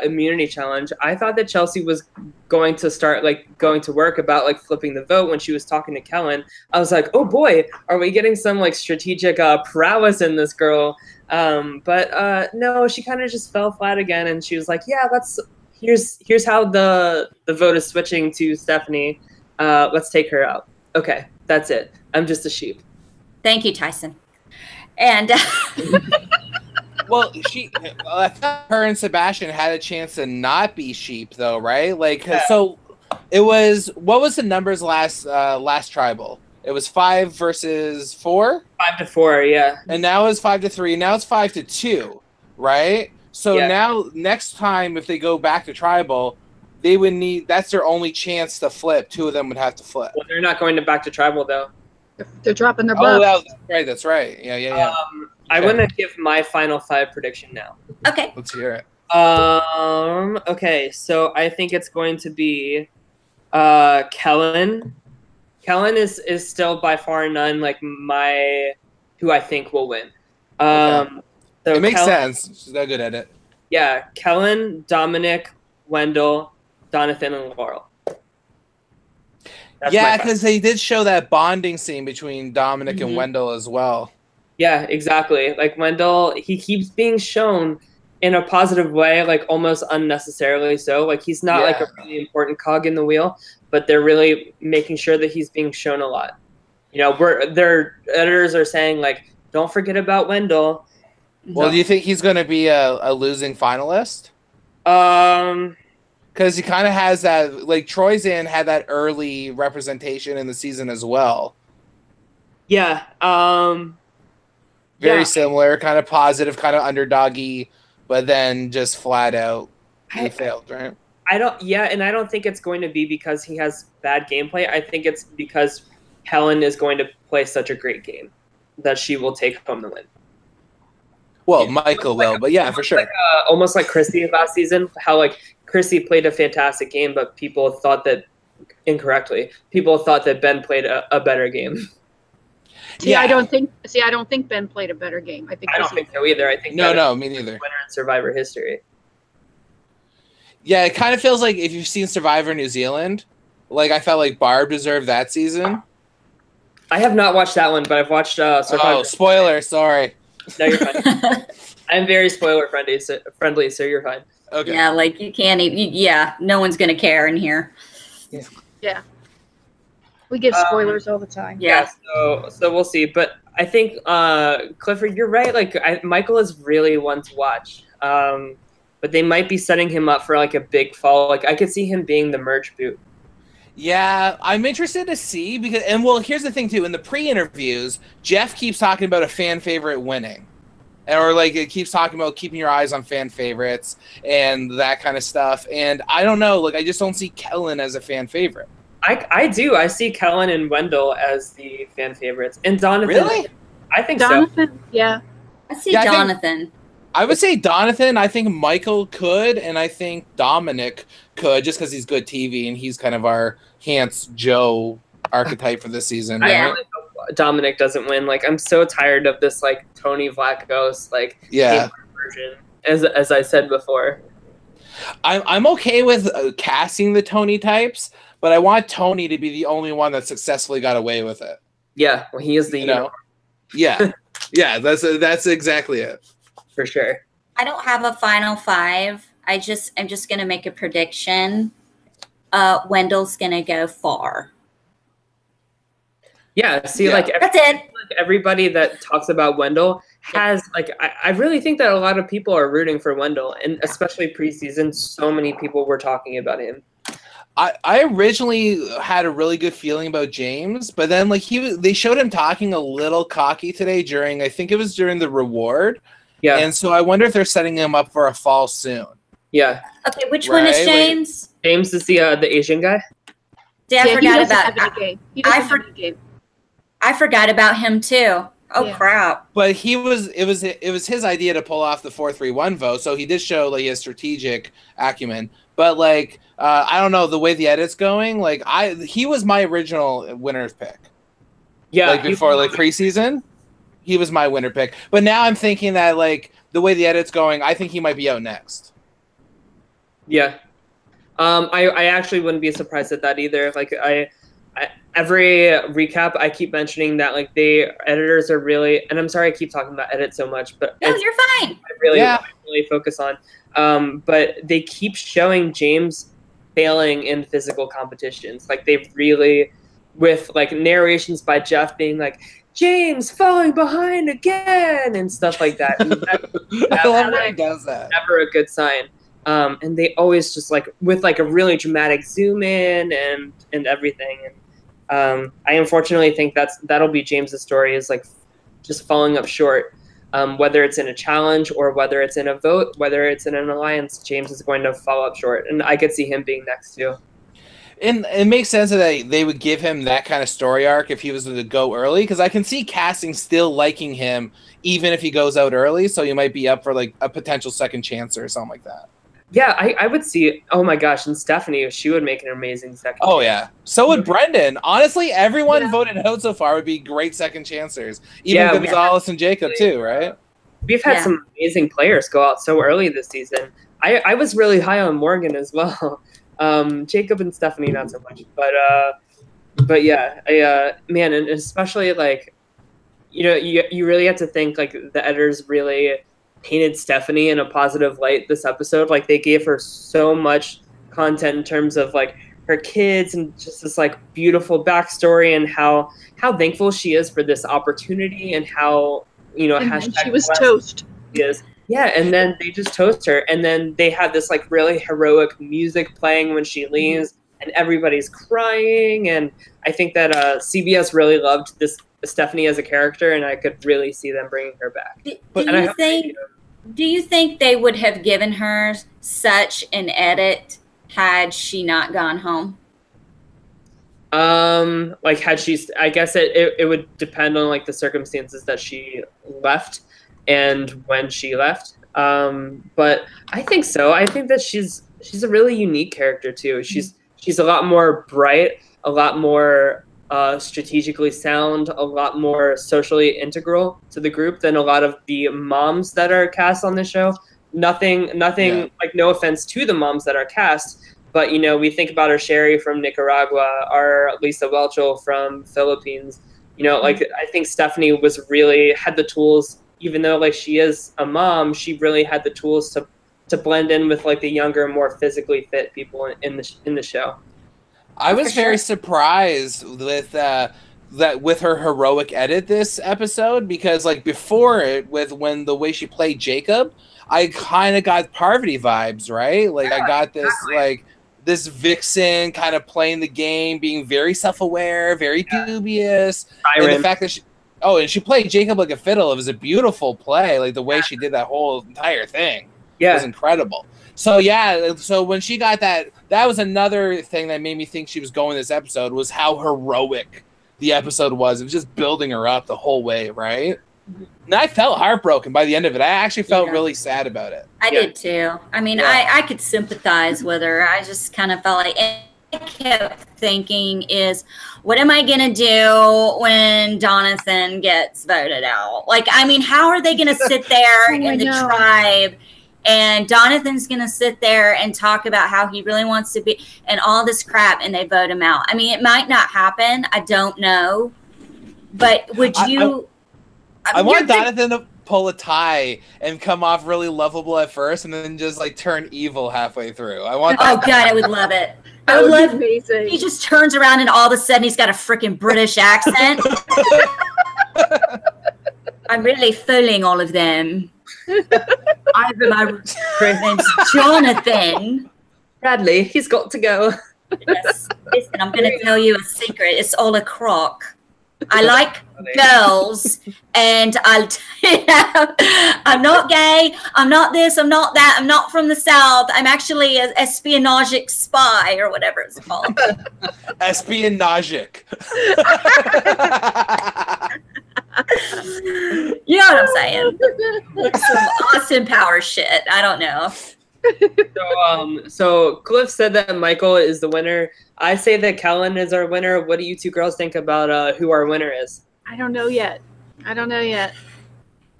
immunity challenge, I thought that Chelsea was going to start going to work about flipping the vote when she was talking to Kellen. I was like, oh boy, are we getting some strategic prowess in this girl? But no, she kind of just fell flat again, and she was like, yeah, here's how the vote is switching to Stephanie. Let's take her out. Okay, that's it. I'm just a sheep. Thank you, Tyson. And well, I thought her and Sebastian had a chance to not be sheep, though, right? So it was, what was the numbers last tribal? It was 5 versus 4? 5-4, yeah. And now it's 5-3. Now it's 5-2, right? So now, next time, if they go back to tribal, they would need, that's their only chance to flip. 2 of them would have to flip. Well, they're not going back to tribal, though. They're dropping their buff. Oh, that's right. Yeah. I want to give my final 5 prediction now. Okay. Let's hear it. Okay, so I think it's going to be Kellen. Kellen is still by far none who I think will win. Okay. So it makes sense. She's not good at it. Yeah, Kellen, Dominic, Wendell, Jonathan, and Laurel. Yeah, because they did show that bonding scene between Dominic and Wendell as well. Yeah, exactly. Wendell, he keeps being shown in a positive way, almost unnecessarily so. He's not a really important cog in the wheel, but they're really making sure that he's being shown a lot. Their editors are saying don't forget about Wendell. Well, do you think he's going to be a losing finalist? Because he kind of has that, Troyzan had that early representation in the season as well. Yeah. Very similar, kind of positive, kind of underdoggy, but then just flat out, he failed, right? I don't think it's going to be because he has bad gameplay. I think it's because Helen is going to play such a great game that she will take home the win. Well, Michael will, but yeah, for sure. Almost like Chrissy last season, how Chrissy played a fantastic game, but people thought that incorrectly. People thought that Ben played a better game. I don't think Ben played a better game. I don't think so either. I think no, me neither. Winner in Survivor history. Yeah, it kind of feels like if you've seen Survivor New Zealand, I felt like Barb deserved that season. I have not watched that one, but I've watched Survivor. Oh, spoiler! Sorry. No, you're fine. I'm very spoiler friendly, so you're fine. Okay. Yeah, you can't even. No one's gonna care in here. Yeah. We give spoilers all the time. Yeah. So we'll see, but I think Clifford, you're right. Michael is really one to watch. But they might be setting him up for a big fall. I could see him being the merge boot. Yeah, I'm interested to see because, here's the thing too. In the pre-interviews, Jeff keeps talking about a fan favorite winning. or like it keeps talking about keeping your eyes on fan favorites and that kind of stuff. And I don't know, like I just don't see Kellen as a fan favorite. I do. I see Kellen and Wendell as the fan favorites, and Donovan. Really? I think Jonathan, yeah. I see Jonathan. I would say Donathan. I think Michael could, and I think Dominic could, just because he's good TV and he's kind of our Hans Joe archetype for this season. I Right? really hope Dominic doesn't win. Like, I'm so tired of this like Tony Vlachos like version. As I said before, I'm okay with casting the Tony types, but I want Tony to be the only one that successfully got away with it. Yeah, well, he is the Yeah, yeah, that's exactly it. For sure. I don't have a final 5. I'm just gonna make a prediction. Wendell's gonna go far. Yeah, see, that's it. Like everybody that talks about Wendell has like I really think that a lot of people are rooting for Wendell, and especially preseason, so many people were talking about him. I originally had a really good feeling about James, but then like they showed him talking a little cocky today during, I think it was during the reward. Yeah. And so I wonder if they're setting him up for a fall soon. Yeah. Okay, which one is James? Like, James is the Asian guy. Yeah, I forgot about I forgot about him too. Oh crap! But it was his idea to pull off the 4-3-1 vote, so he did show like his strategic acumen. But like I don't know the way the edit's going. Like he was my original winner's pick. Yeah, like before like preseason, he was my winner pick. But now I'm thinking that like the way the edit's going, I think he might be out next. Yeah, I actually wouldn't be surprised at that either. Like every recap, I keep mentioning that like the editors are really, and I'm sorry I keep talking about edit so much, but no, you're fine. I really focus on. But they keep showing James failing in physical competitions. Like they've really, with like narrations by Jeff being like, James falling behind again and stuff like that. And I love when he does that. Never a good sign. And they always just like with like a really dramatic zoom in and everything. And I unfortunately think that'll be James's story, is like just falling up short. Whether it's in a challenge or whether it's in a vote, whether it's in an alliance, James is going to fall up short. And I could see him being next too. And it makes sense that they would give him that kind of story arc if he was to go early, because I can see casting still liking him even if he goes out early. So you might be up for like a potential second chance or something like that. Yeah, I would see. Oh my gosh, and Stephanie, she would make an amazing second. Oh yeah, so would Brendan. Honestly, everyone voted out so far would be great second chancers. Even Gonzalez and Jacob too, right? We've had some amazing players go out so early this season. I was really high on Morgan as well. Jacob and Stephanie not so much, but yeah, man, and especially like, you really have to think like the editors really painted Stephanie in a positive light this episode. Like they gave her so much content in terms of like her kids and just this like beautiful backstory and how thankful she is for this opportunity and how and she was toast. Is. Yeah, and then they just toast her, and then they have this like really heroic music playing when she leaves, and everybody's crying. And I think that CBS really loved this Stephanie as a character, and I could really see them bringing her back. Do you think they would have given her such an edit had she not gone home? Like had she, I guess it would depend on like the circumstances that she left and when she left. But I think so. I think that she's a really unique character too. She's a lot more bright, a lot more strategically sound, a lot more socially integral to the group than a lot of the moms that are cast on the show. Nothing like no offense to the moms that are cast, but we think about our Sherry from Nicaragua, our Lisa Welchel from Philippines. Like I think Stephanie was really had the tools, even though like she is a mom, she really had the tools to blend in with like the younger, more physically fit people in the show. I was very surprised with that with her heroic edit this episode, because like before it, when the way she played Jacob, I kind of got Parvati vibes, right? Like I got this like this vixen kind of playing the game, being very self-aware, very dubious, and the fact that Oh, and she played Jacob like a fiddle. It was a beautiful play. Like the way she did that whole entire thing was incredible. So yeah, so when she got that was another thing that made me think she was going this episode, was how heroic the episode was. It was just building her up the whole way, right? And I felt heartbroken by the end of it. I actually felt really sad about it. I did too. I mean, I could sympathize with her. I just kind of felt like, I kept thinking is, what am I going to do when Jonathan gets voted out? Like, I mean, how are they going to sit there in the tribe, and Jonathan's going to sit there and talk about how he really wants to be and all this crap, and they vote him out? I mean, it might not happen. I don't know. But would you... I want Jonathan to pull a tie and come off really lovable at first and then just, like, turn evil halfway through. I want that. Oh, God, I would love it. I would love amazing. He just turns around and all of a sudden he's got a freaking British accent. I'm really fooling all of them. My name's Jonathan. Bradley, he's got to go. Yes. Listen, I'm going to tell you a secret. It's all a crock. I like girls, and I'm not gay, I'm not this, I'm not that, I'm not from the South, I'm actually an espionage spy, or whatever it's called. Espionage. You know what I'm saying? Some Austin Power shit. I don't know. So Cliff said that Michael is the winner. I say that Kellen is our winner. What do you two girls think about who our winner is? I don't know yet.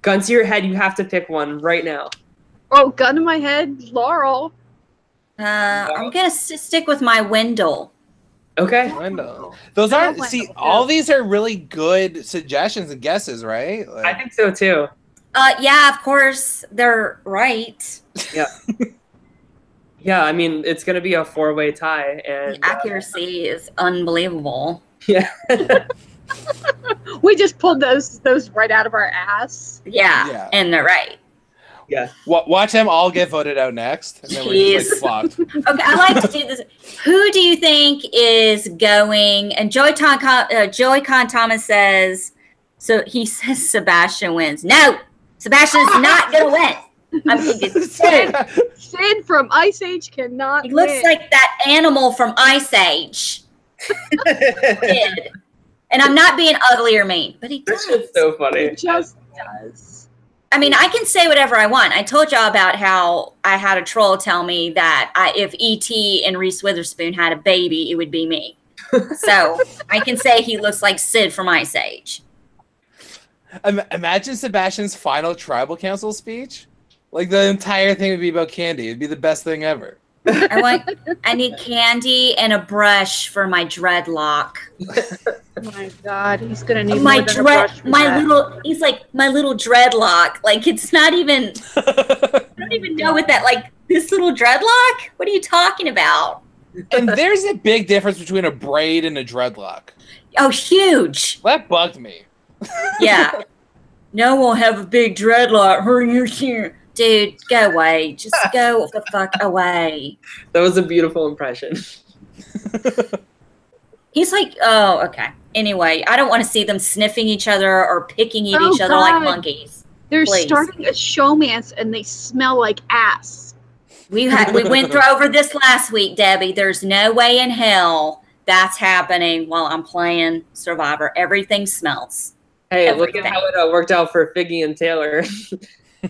Gun to your head, you have to pick one right now. Oh, gun to my head, Laurel. I'm gonna stick with my Wendell. Okay. Wendell. Those aren't. See, all these are really good suggestions and guesses, right? Like, I think so too. Yeah, of course they're right. Yeah. Yeah, I mean, it's going to be a 4-way tie. And the accuracy is unbelievable. Yeah. We just pulled those right out of our ass. Yeah, and they're right. Yeah. Watch them all get voted out next. And then we're just, like, fucked. Okay, I like to do this. Who do you think is going? And Joey Con Thomas says, so he says Sebastian wins. No, Sebastian is not going to win. I'm thinking Sid. Sid from Ice Age cannot He looks win. like that animal from Ice Age. Sid. And I'm not being ugly or mean, but he does. That's so funny. He just does. I mean, I can say whatever I want. I told y'all about how I had a troll tell me that if E.T. and Reese Witherspoon had a baby, it would be me. So I can say he looks like Sid from Ice Age. Imagine Sebastian's final tribal council speech. Like, the entire thing would be about candy. It'd be the best thing ever. I need candy and a brush for my dreadlock. Oh my God, he's gonna need more than a brush for that. He's like my little dreadlock. Like, it's not even. I don't even know what that, like, this little dreadlock. What are you talking about? And there's a big difference between a braid and a dreadlock. Oh, huge. That bugged me. Yeah. No one have a big dreadlock. Dude, go away. Just go the fuck away. That was a beautiful impression. He's like, oh, okay. Anyway, I don't want to see them sniffing each other or picking at each other like monkeys. They're Please. starting a showmance and they smell like ass. We went over this last week, Debbie. There's no way in hell that's happening while I'm playing Survivor. Everything smells. Hey, look at how it worked out for Figgy and Taylor.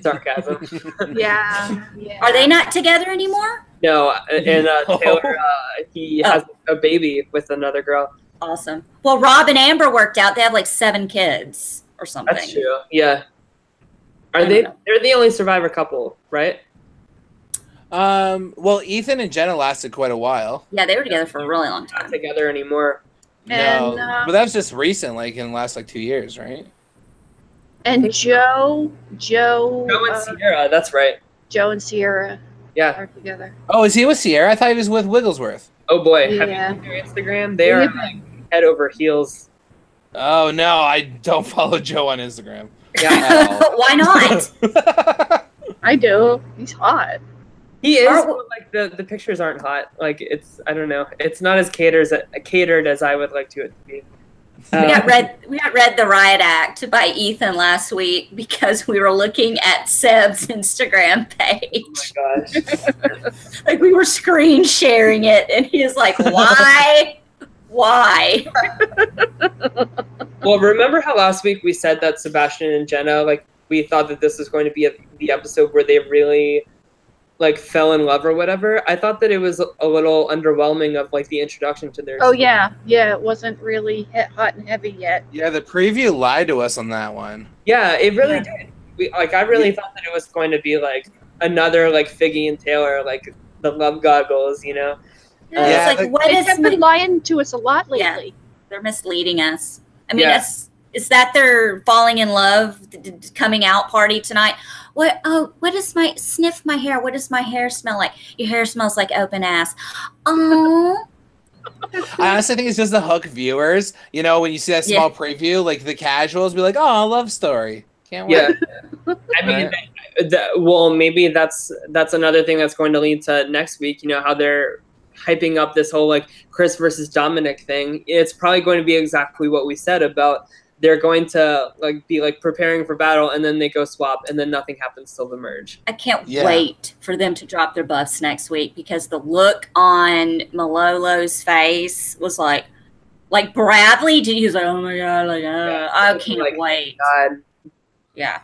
Sarcasm. Yeah. Are they not together anymore? No, and Taylor, he has a baby with another girl. Awesome. Well, Rob and Amber worked out. They have like 7 kids or something. That's true. Yeah. They're the only Survivor couple, right? Well, Ethan and Jenna lasted quite a while. Yeah, they were together for a really long time. Not together anymore. No, but that was just recent, like in the last 2 years, right? And Joe and Sierra, that's right. Joe and Sierra are together. Oh, is he with Sierra? I thought he was with Wigglesworth. Oh boy, Yeah. have you seen their Instagram? They are like head over heels. Oh no, I don't follow Joe on Instagram. Yeah. Why not? I do. He's hot. He is, but like the pictures aren't hot. Like, it's, I don't know. It's not as catered as I would like to it to be. We got read the riot act by Ethan last week because we were looking at Seb's Instagram page. Oh my gosh. Like we were screen sharing it, and he was like, "Why? Why?" Well, remember how last week we said that Sebastian and Jenna, like, we thought that this was going to be the episode where they really, like, fell in love or whatever? I thought that it was a little underwhelming of, like, the introduction to their... Oh, yeah. Yeah, it wasn't really hot and heavy yet. Yeah, the preview lied to us on that one. Yeah, it really did. I really thought that it was going to be, like, another, like, Figgy and Taylor, like, the love goggles, you know? Yeah, it's like, what is... They've been lying to us a lot lately. Yeah, they're misleading us. I mean, is that their falling in love coming out party tonight? What? Oh, what is my sniff my hair? What does my hair smell like? Your hair smells like open ass. Oh. I honestly think it's just to hook viewers. You know, when you see that small preview, like the casuals be like, "Oh, a love story." Can't wait. Yeah. I mean, well, maybe that's another thing that's going to lead to next week. You know how they're hyping up this whole like Chris versus Dominic thing. It's probably going to be exactly what we said about they're going to like be like preparing for battle, and then they go swap, and then nothing happens till the merge. I can't wait for them to drop their buffs next week, because the look on Malolo's face was like Bradley. He was like, "Oh my god!" Like, I can't wait. God. Yeah.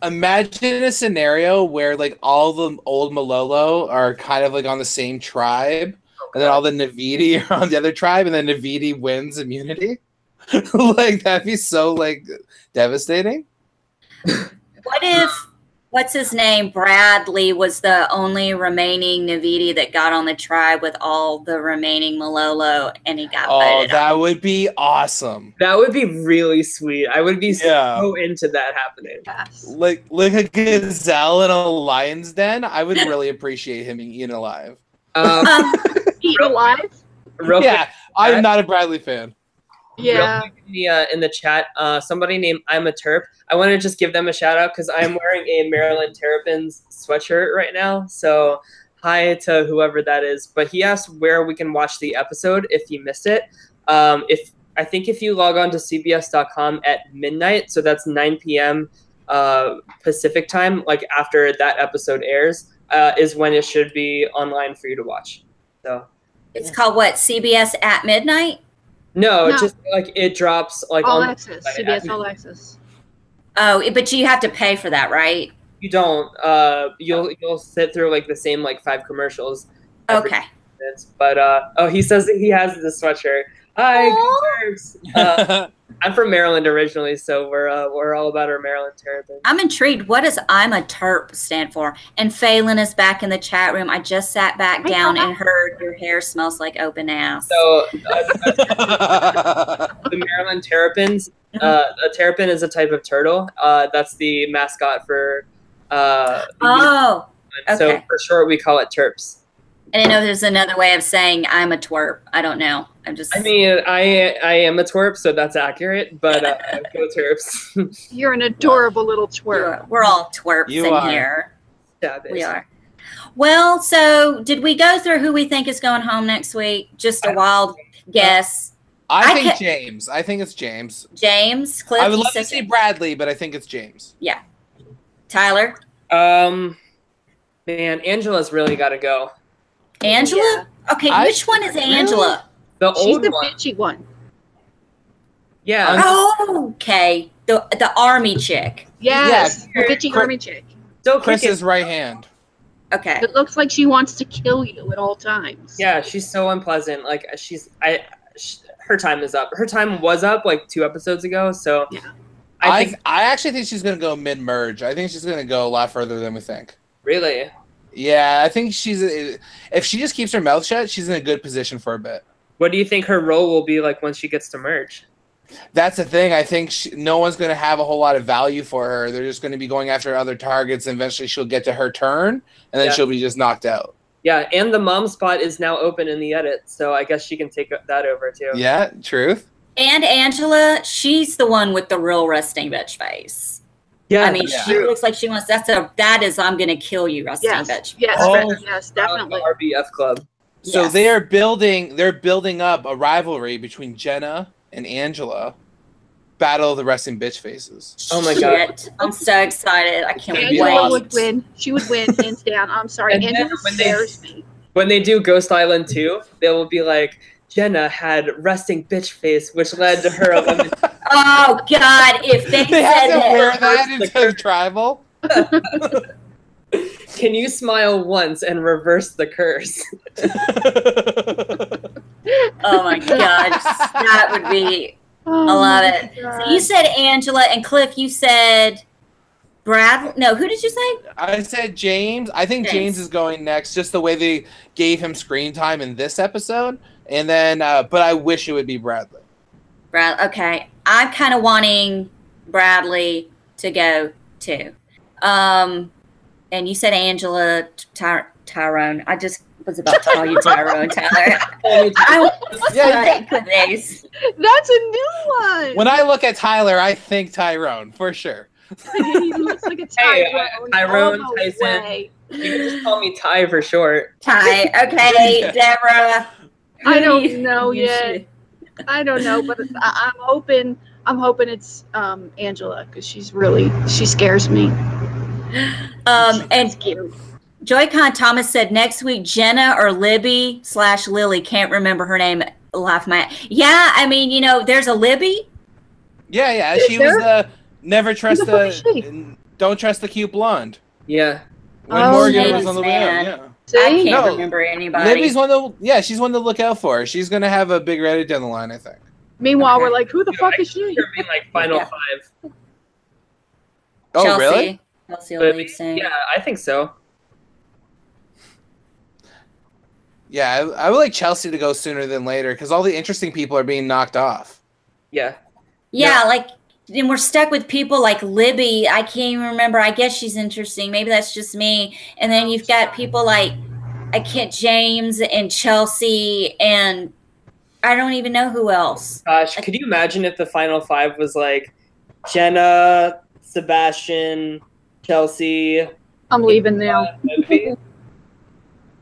Imagine a scenario where like all the old Malolo are kind of like on the same tribe, and then all the Navidi are on the other tribe, and then Navidi wins immunity. Like that'd be so like devastating. What if what's his name? Bradley was the only remaining Navidi that got on the tribe with all the remaining Malolo, and he got voted that off. would be awesome. That would be really sweet. I would be so into that happening. Yes. Like a gazelle in a lion's den. I would really appreciate him being eaten alive. Eaten alive? Real quick, I'm not a Bradley fan. Yeah. In the chat, somebody named I'm a Terp. I want to just give them a shout out because I'm wearing a Maryland Terrapins sweatshirt right now. So hi to whoever that is. But he asked where we can watch the episode if you missed it. If you log on to CBS.com at midnight, so that's 9 p.m. Pacific time, like after that episode airs, is when it should be online for you to watch. So it's called what? CBS at midnight? No, just like it drops like All on Access, CBS All Access. Oh, but you have to pay for that, right? You don't. You'll sit through like the same like 5 commercials. Okay. But he says that he has this sweatshirt. Hi, Terps. I'm from Maryland originally, so we're all about our Maryland Terrapins. I'm intrigued. What does "I'm a Terp" stand for? And Phelan is back in the chat room. I just sat back down and heard your hair smells like open ass. So the Maryland Terrapins. A terrapin is a type of turtle. That's the mascot for. Okay. So for short, we call it Terps. I didn't know there's another way of saying I'm a twerp. I don't know. I mean, I am a twerp, so that's accurate, but go Terps. You're an adorable little twerp. We're all twerps here. Yeah, we are. Well, so did we go through who we think is going home next week? Just a wild guess. I think James. I think it's James. James? Cliff? I would love to see Bradley, but I think it's James. Yeah. Tyler? Man, Angela's really got to go. Angela? Yeah. Okay, which one is Angela? The She's old the one. bitchy one. Yeah. Oh, okay. The army chick. Yes. The bitchy army chick. Still Chris's right hand. Okay. It looks like she wants to kill you at all times. Yeah, she's so unpleasant. Like her time is up. Her time was up like 2 episodes ago. So yeah. I actually think she's gonna go mid-merge. I think she's gonna go a lot further than we think. Really? Yeah, I think if she just keeps her mouth shut, she's in a good position for a bit. What do you think her role will be like once she gets to merge? That's the thing. I think no one's going to have a whole lot of value for her. They're just going to be going after other targets, and eventually she'll get to her turn, and then she'll be just knocked out. Yeah, and the mom spot is now open in the edit, so I guess she can take that over too. Yeah, truth. And Angela, she's the one with the real resting bitch face. Yeah, I mean, she looks like she wants. That is, I'm gonna kill you, resting bitch. Yes, yes, definitely. RBF club. So they're building up a rivalry between Jenna and Angela battle the resting bitch faces. Oh my god. Shit. I'm so excited. I can't Angela wait. would win. She would win hands down. I'm sorry. And then Angela scares me. When they do Ghost Island 2, they will be like, Jenna had resting bitch face, which led to her elimination. Oh God! If they They said have to that, wear that into tribal. Can you smile once and reverse the curse? oh my gosh, that would be. Oh I love my it. God. So you said Angela and Cliff. You said Brad. No, who did you say? I said James. I think James is going next, just the way they gave him screen time in this episode. And then, but I wish it would be Bradley. Brad. Okay, I'm kind of wanting Bradley to go too. And you said Angela Tyrone. I just was about to call you Tyrone, Tyler. These. That's a new one. When I look at Tyler, I think Tyrone for sure. He looks like a Hey, Tyrone. Tyrone, Oh, no Tyson. way. You can just call me Ty for short. Ty. Okay, Deborah. I don't know yet. I don't know, but I'm hoping. I'm hoping it's Angela because she scares me. And Joy-Con Thomas said next week Jenna or Libby/Lily, can't remember her name. Laugh my yeah. I mean, there's a Libby. Yeah. She was the never trust don't trust the cute blonde. Yeah. When Morgan was on the way out. Yeah. I can't remember anybody. Libby's she's one to look out for. She's gonna have a big edit down the line, I think. Meanwhile, we're like, who the fuck is she? You're being like final 5. Oh, Chelsea. really? Chelsea will leave soon. Yeah, I think so. Yeah, I would like Chelsea to go sooner than later because all the interesting people are being knocked off. Yeah. Yeah, and we're stuck with people like Libby. I can't even remember. I guess she's interesting. Maybe that's just me. And then you've got people like James and Chelsea, and I don't even know who else. Gosh, could you imagine if the final 5 was like Jenna, Sebastian, Chelsea? I'm leaving now.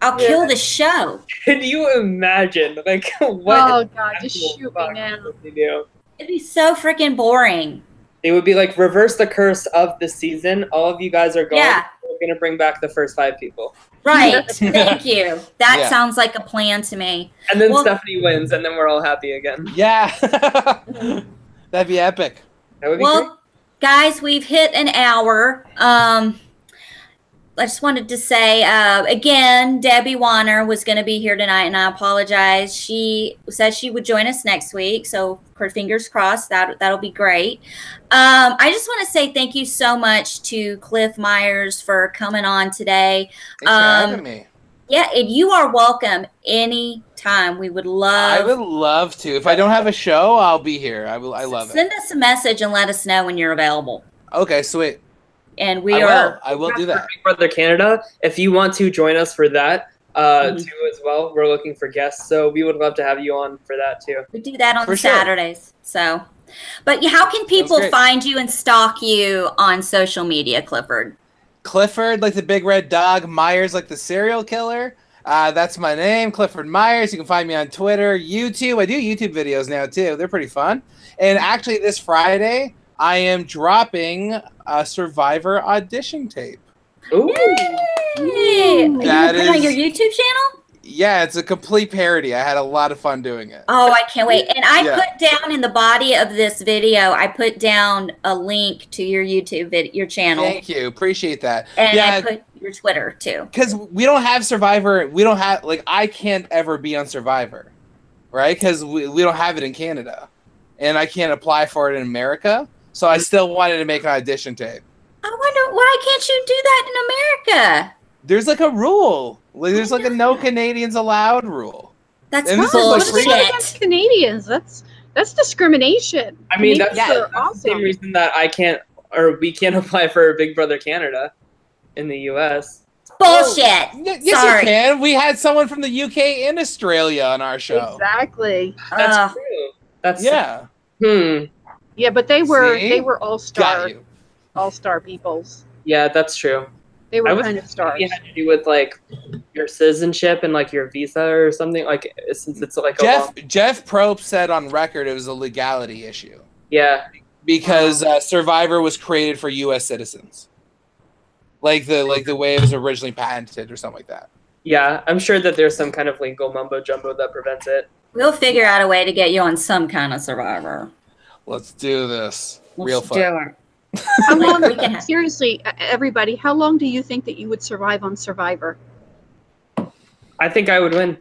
I'll kill the show. Could you imagine? Like, what? Oh God, just shoot me now. They do? It'd be so freaking boring. They would be like, reverse the curse of the season. All of you guys are gone. Yeah. We're going to bring back the first 5 people. Right. Thank you. That Yeah. sounds like a plan to me. And then Stephanie wins, and then we're all happy again. Yeah. That'd be epic. That would be great. Guys, we've hit an hour. I just wanted to say, again, Debbie Warner was going to be here tonight, and I apologize. She said she would join us next week, so fingers crossed. That'll be great. I just want to say thank you so much to Cliff Myers for coming on today. Thanks for having me. Yeah, and you are welcome anytime. We would love. I would love to. If I don't have a show, I'll be here. I love it. Send us a message and let us know when you're available. Okay, sweet. And I will do that. Big Brother Canada, if you want to join us for that too as well, we're looking for guests. So we would love to have you on for that too. We do that on For sure. Saturdays. So, but how can people find you and stalk you on social media, Clifford? Clifford, like the big red dog. Myers, like the serial killer. That's my name, Clifford Myers. You can find me on Twitter, YouTube. I do YouTube videos now too. They're pretty fun. And actually, this Friday, I am dropping a Survivor audition tape. Ooh. Yay! That Are you put on is- your YouTube channel? Yeah, it's a complete parody. I had a lot of fun doing it. Oh, I can't wait. And I Yeah. put down in the body of this video, I put down a link to your YouTube video, your channel. Thank you. Appreciate that. And yeah, I put your Twitter too. because we don't have Survivor. We don't have, I can't ever be on Survivor, right? Because we don't have it in Canada. And I can't apply for it in America. So I still wanted to make an audition tape. I wonder, why can't you do that in America? There's a rule. There's a no Canadians allowed rule. That's And this is like What's free- that against Canadians? That's discrimination. I mean, that's Canadians are the awesome. same reason that we can't apply for Big Brother Canada in the U.S. Bullshit. Yes, Sorry. you can. We had someone from the UK and Australia on our show. Exactly. That's true. That's Yeah. Yeah, but they were See? all-star Got you. peoples. Yeah, that's true. They I were was kind of stars. It had to do with your citizenship and like your visa or something, like since it's like Jeff Probst said on record it was a legality issue. Yeah, because Survivor was created for U.S. citizens, like the way it was originally patented or something like that. Yeah, I'm sure that there's some kind of legal mumbo jumbo that prevents it. We'll figure out a way to get you on some kind of Survivor. Let's do this. Real fun. How long, seriously, everybody, how long do you think that you would survive on Survivor? I think I would win.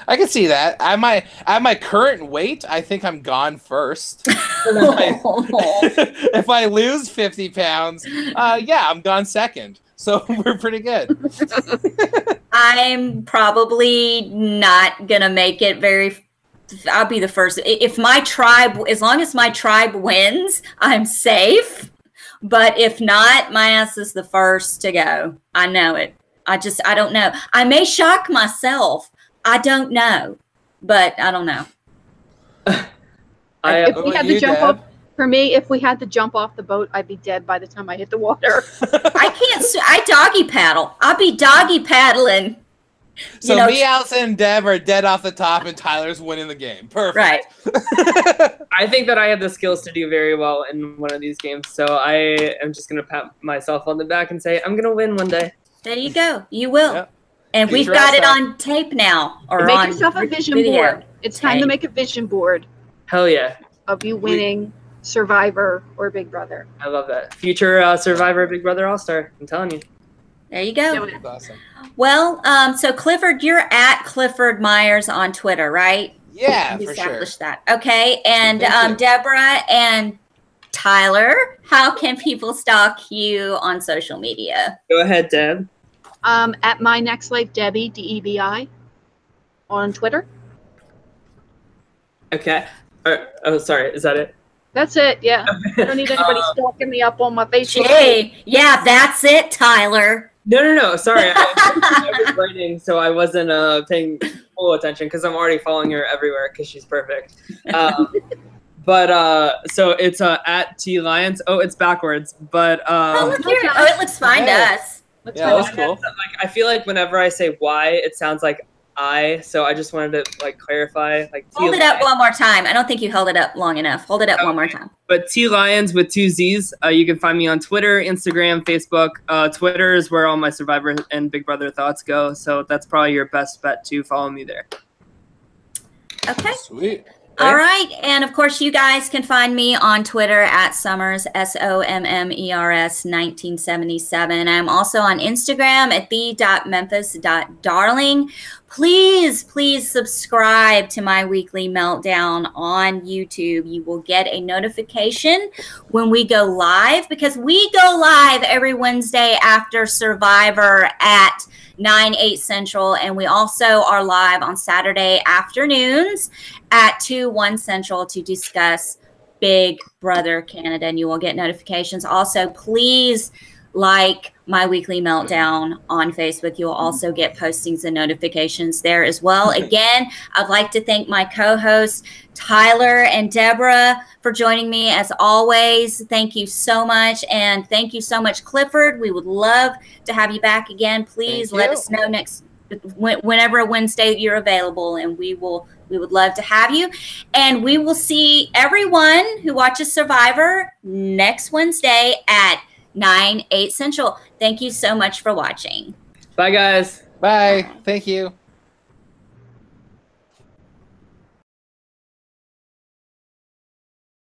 I can see that. At my current weight, I think I'm gone first. If I lose 50 pounds, yeah, I'm gone second. So we're pretty good. I'm probably not gonna make it very. I'll be the first. If my tribe, as long as my tribe wins, I'm safe. But if not, my ass is the first to go. I know it. I don't know. I may shock myself. I don't know. But I don't know. If we had to jump off, for me, if we had to jump off the boat, I'd be dead by the time I hit the water. I can't. I doggy paddle. I'll be doggy paddling. So me, Allison, and Deb are dead off the top, and Tyler's winning the game. Perfect. Right. I think that I have the skills to do very well in one of these games, so I am just going to pat myself on the back and say, I'm going to win one day. There you go. You will. Yep. And we've Future got it outside. on tape now. Or Make on yourself a vision video. board. It's time to make a vision board Hell yeah. of you winning Survivor or Big Brother. I love that. Future Survivor Big Brother All-Star. I'm telling you. There you go. That's awesome. Well, so Clifford, you're at Clifford Myers on Twitter, right? Yeah, We for sure. established that. Okay. And Thank you. Deborah and Tyler, how can people stalk you on social media? Go ahead, Deb. At My Next Life Debbie, DEBI, on Twitter. Okay. Oh, sorry. Is that it? That's it. Yeah. I don't need anybody stalking me up on my Facebook. Hey, yeah, that's it, Tyler. No. Sorry. I was writing, so I wasn't paying full attention because I'm already following her everywhere because she's perfect. But so it's at T Lions. Oh, it's backwards. But Look here. Oh, it looks fine to us. Yeah, that's cool. Like, I feel like whenever I say Y, it sounds like I. So I just wanted to like clarify. Like Hold it up one more time. I don't think you held it up long enough. Hold it up one more time. But T Lions with 2 Z's. You can find me on Twitter, Instagram, Facebook. Twitter is where all my Survivor and Big Brother thoughts go. So that's probably your best bet to follow me there. Okay. Sweet. All right. And of course, you guys can find me on Twitter at Summers, SOMMERS 1977. I'm also on Instagram at the.memphis.darling. Please subscribe to my weekly meltdown on YouTube. You will get a notification when we go live, because we go live every Wednesday after Survivor at 9/8 Central, and we also are live on Saturday afternoons at 2/1 Central to discuss Big Brother Canada, and you will get notifications. Also, please like my weekly meltdown on Facebook. You'll also get postings and notifications there as well. Again, I'd like to thank my co-hosts Tyler and Deborah for joining me as always. Thank you so much. And thank you so much, Clifford. We would love to have you back again. Please let us know whenever Wednesday you're available, and we would love to have you. And we will see everyone who watches Survivor next Wednesday at 9/8 Central. Thank you so much for watching. Bye, guys. Bye. Thank you.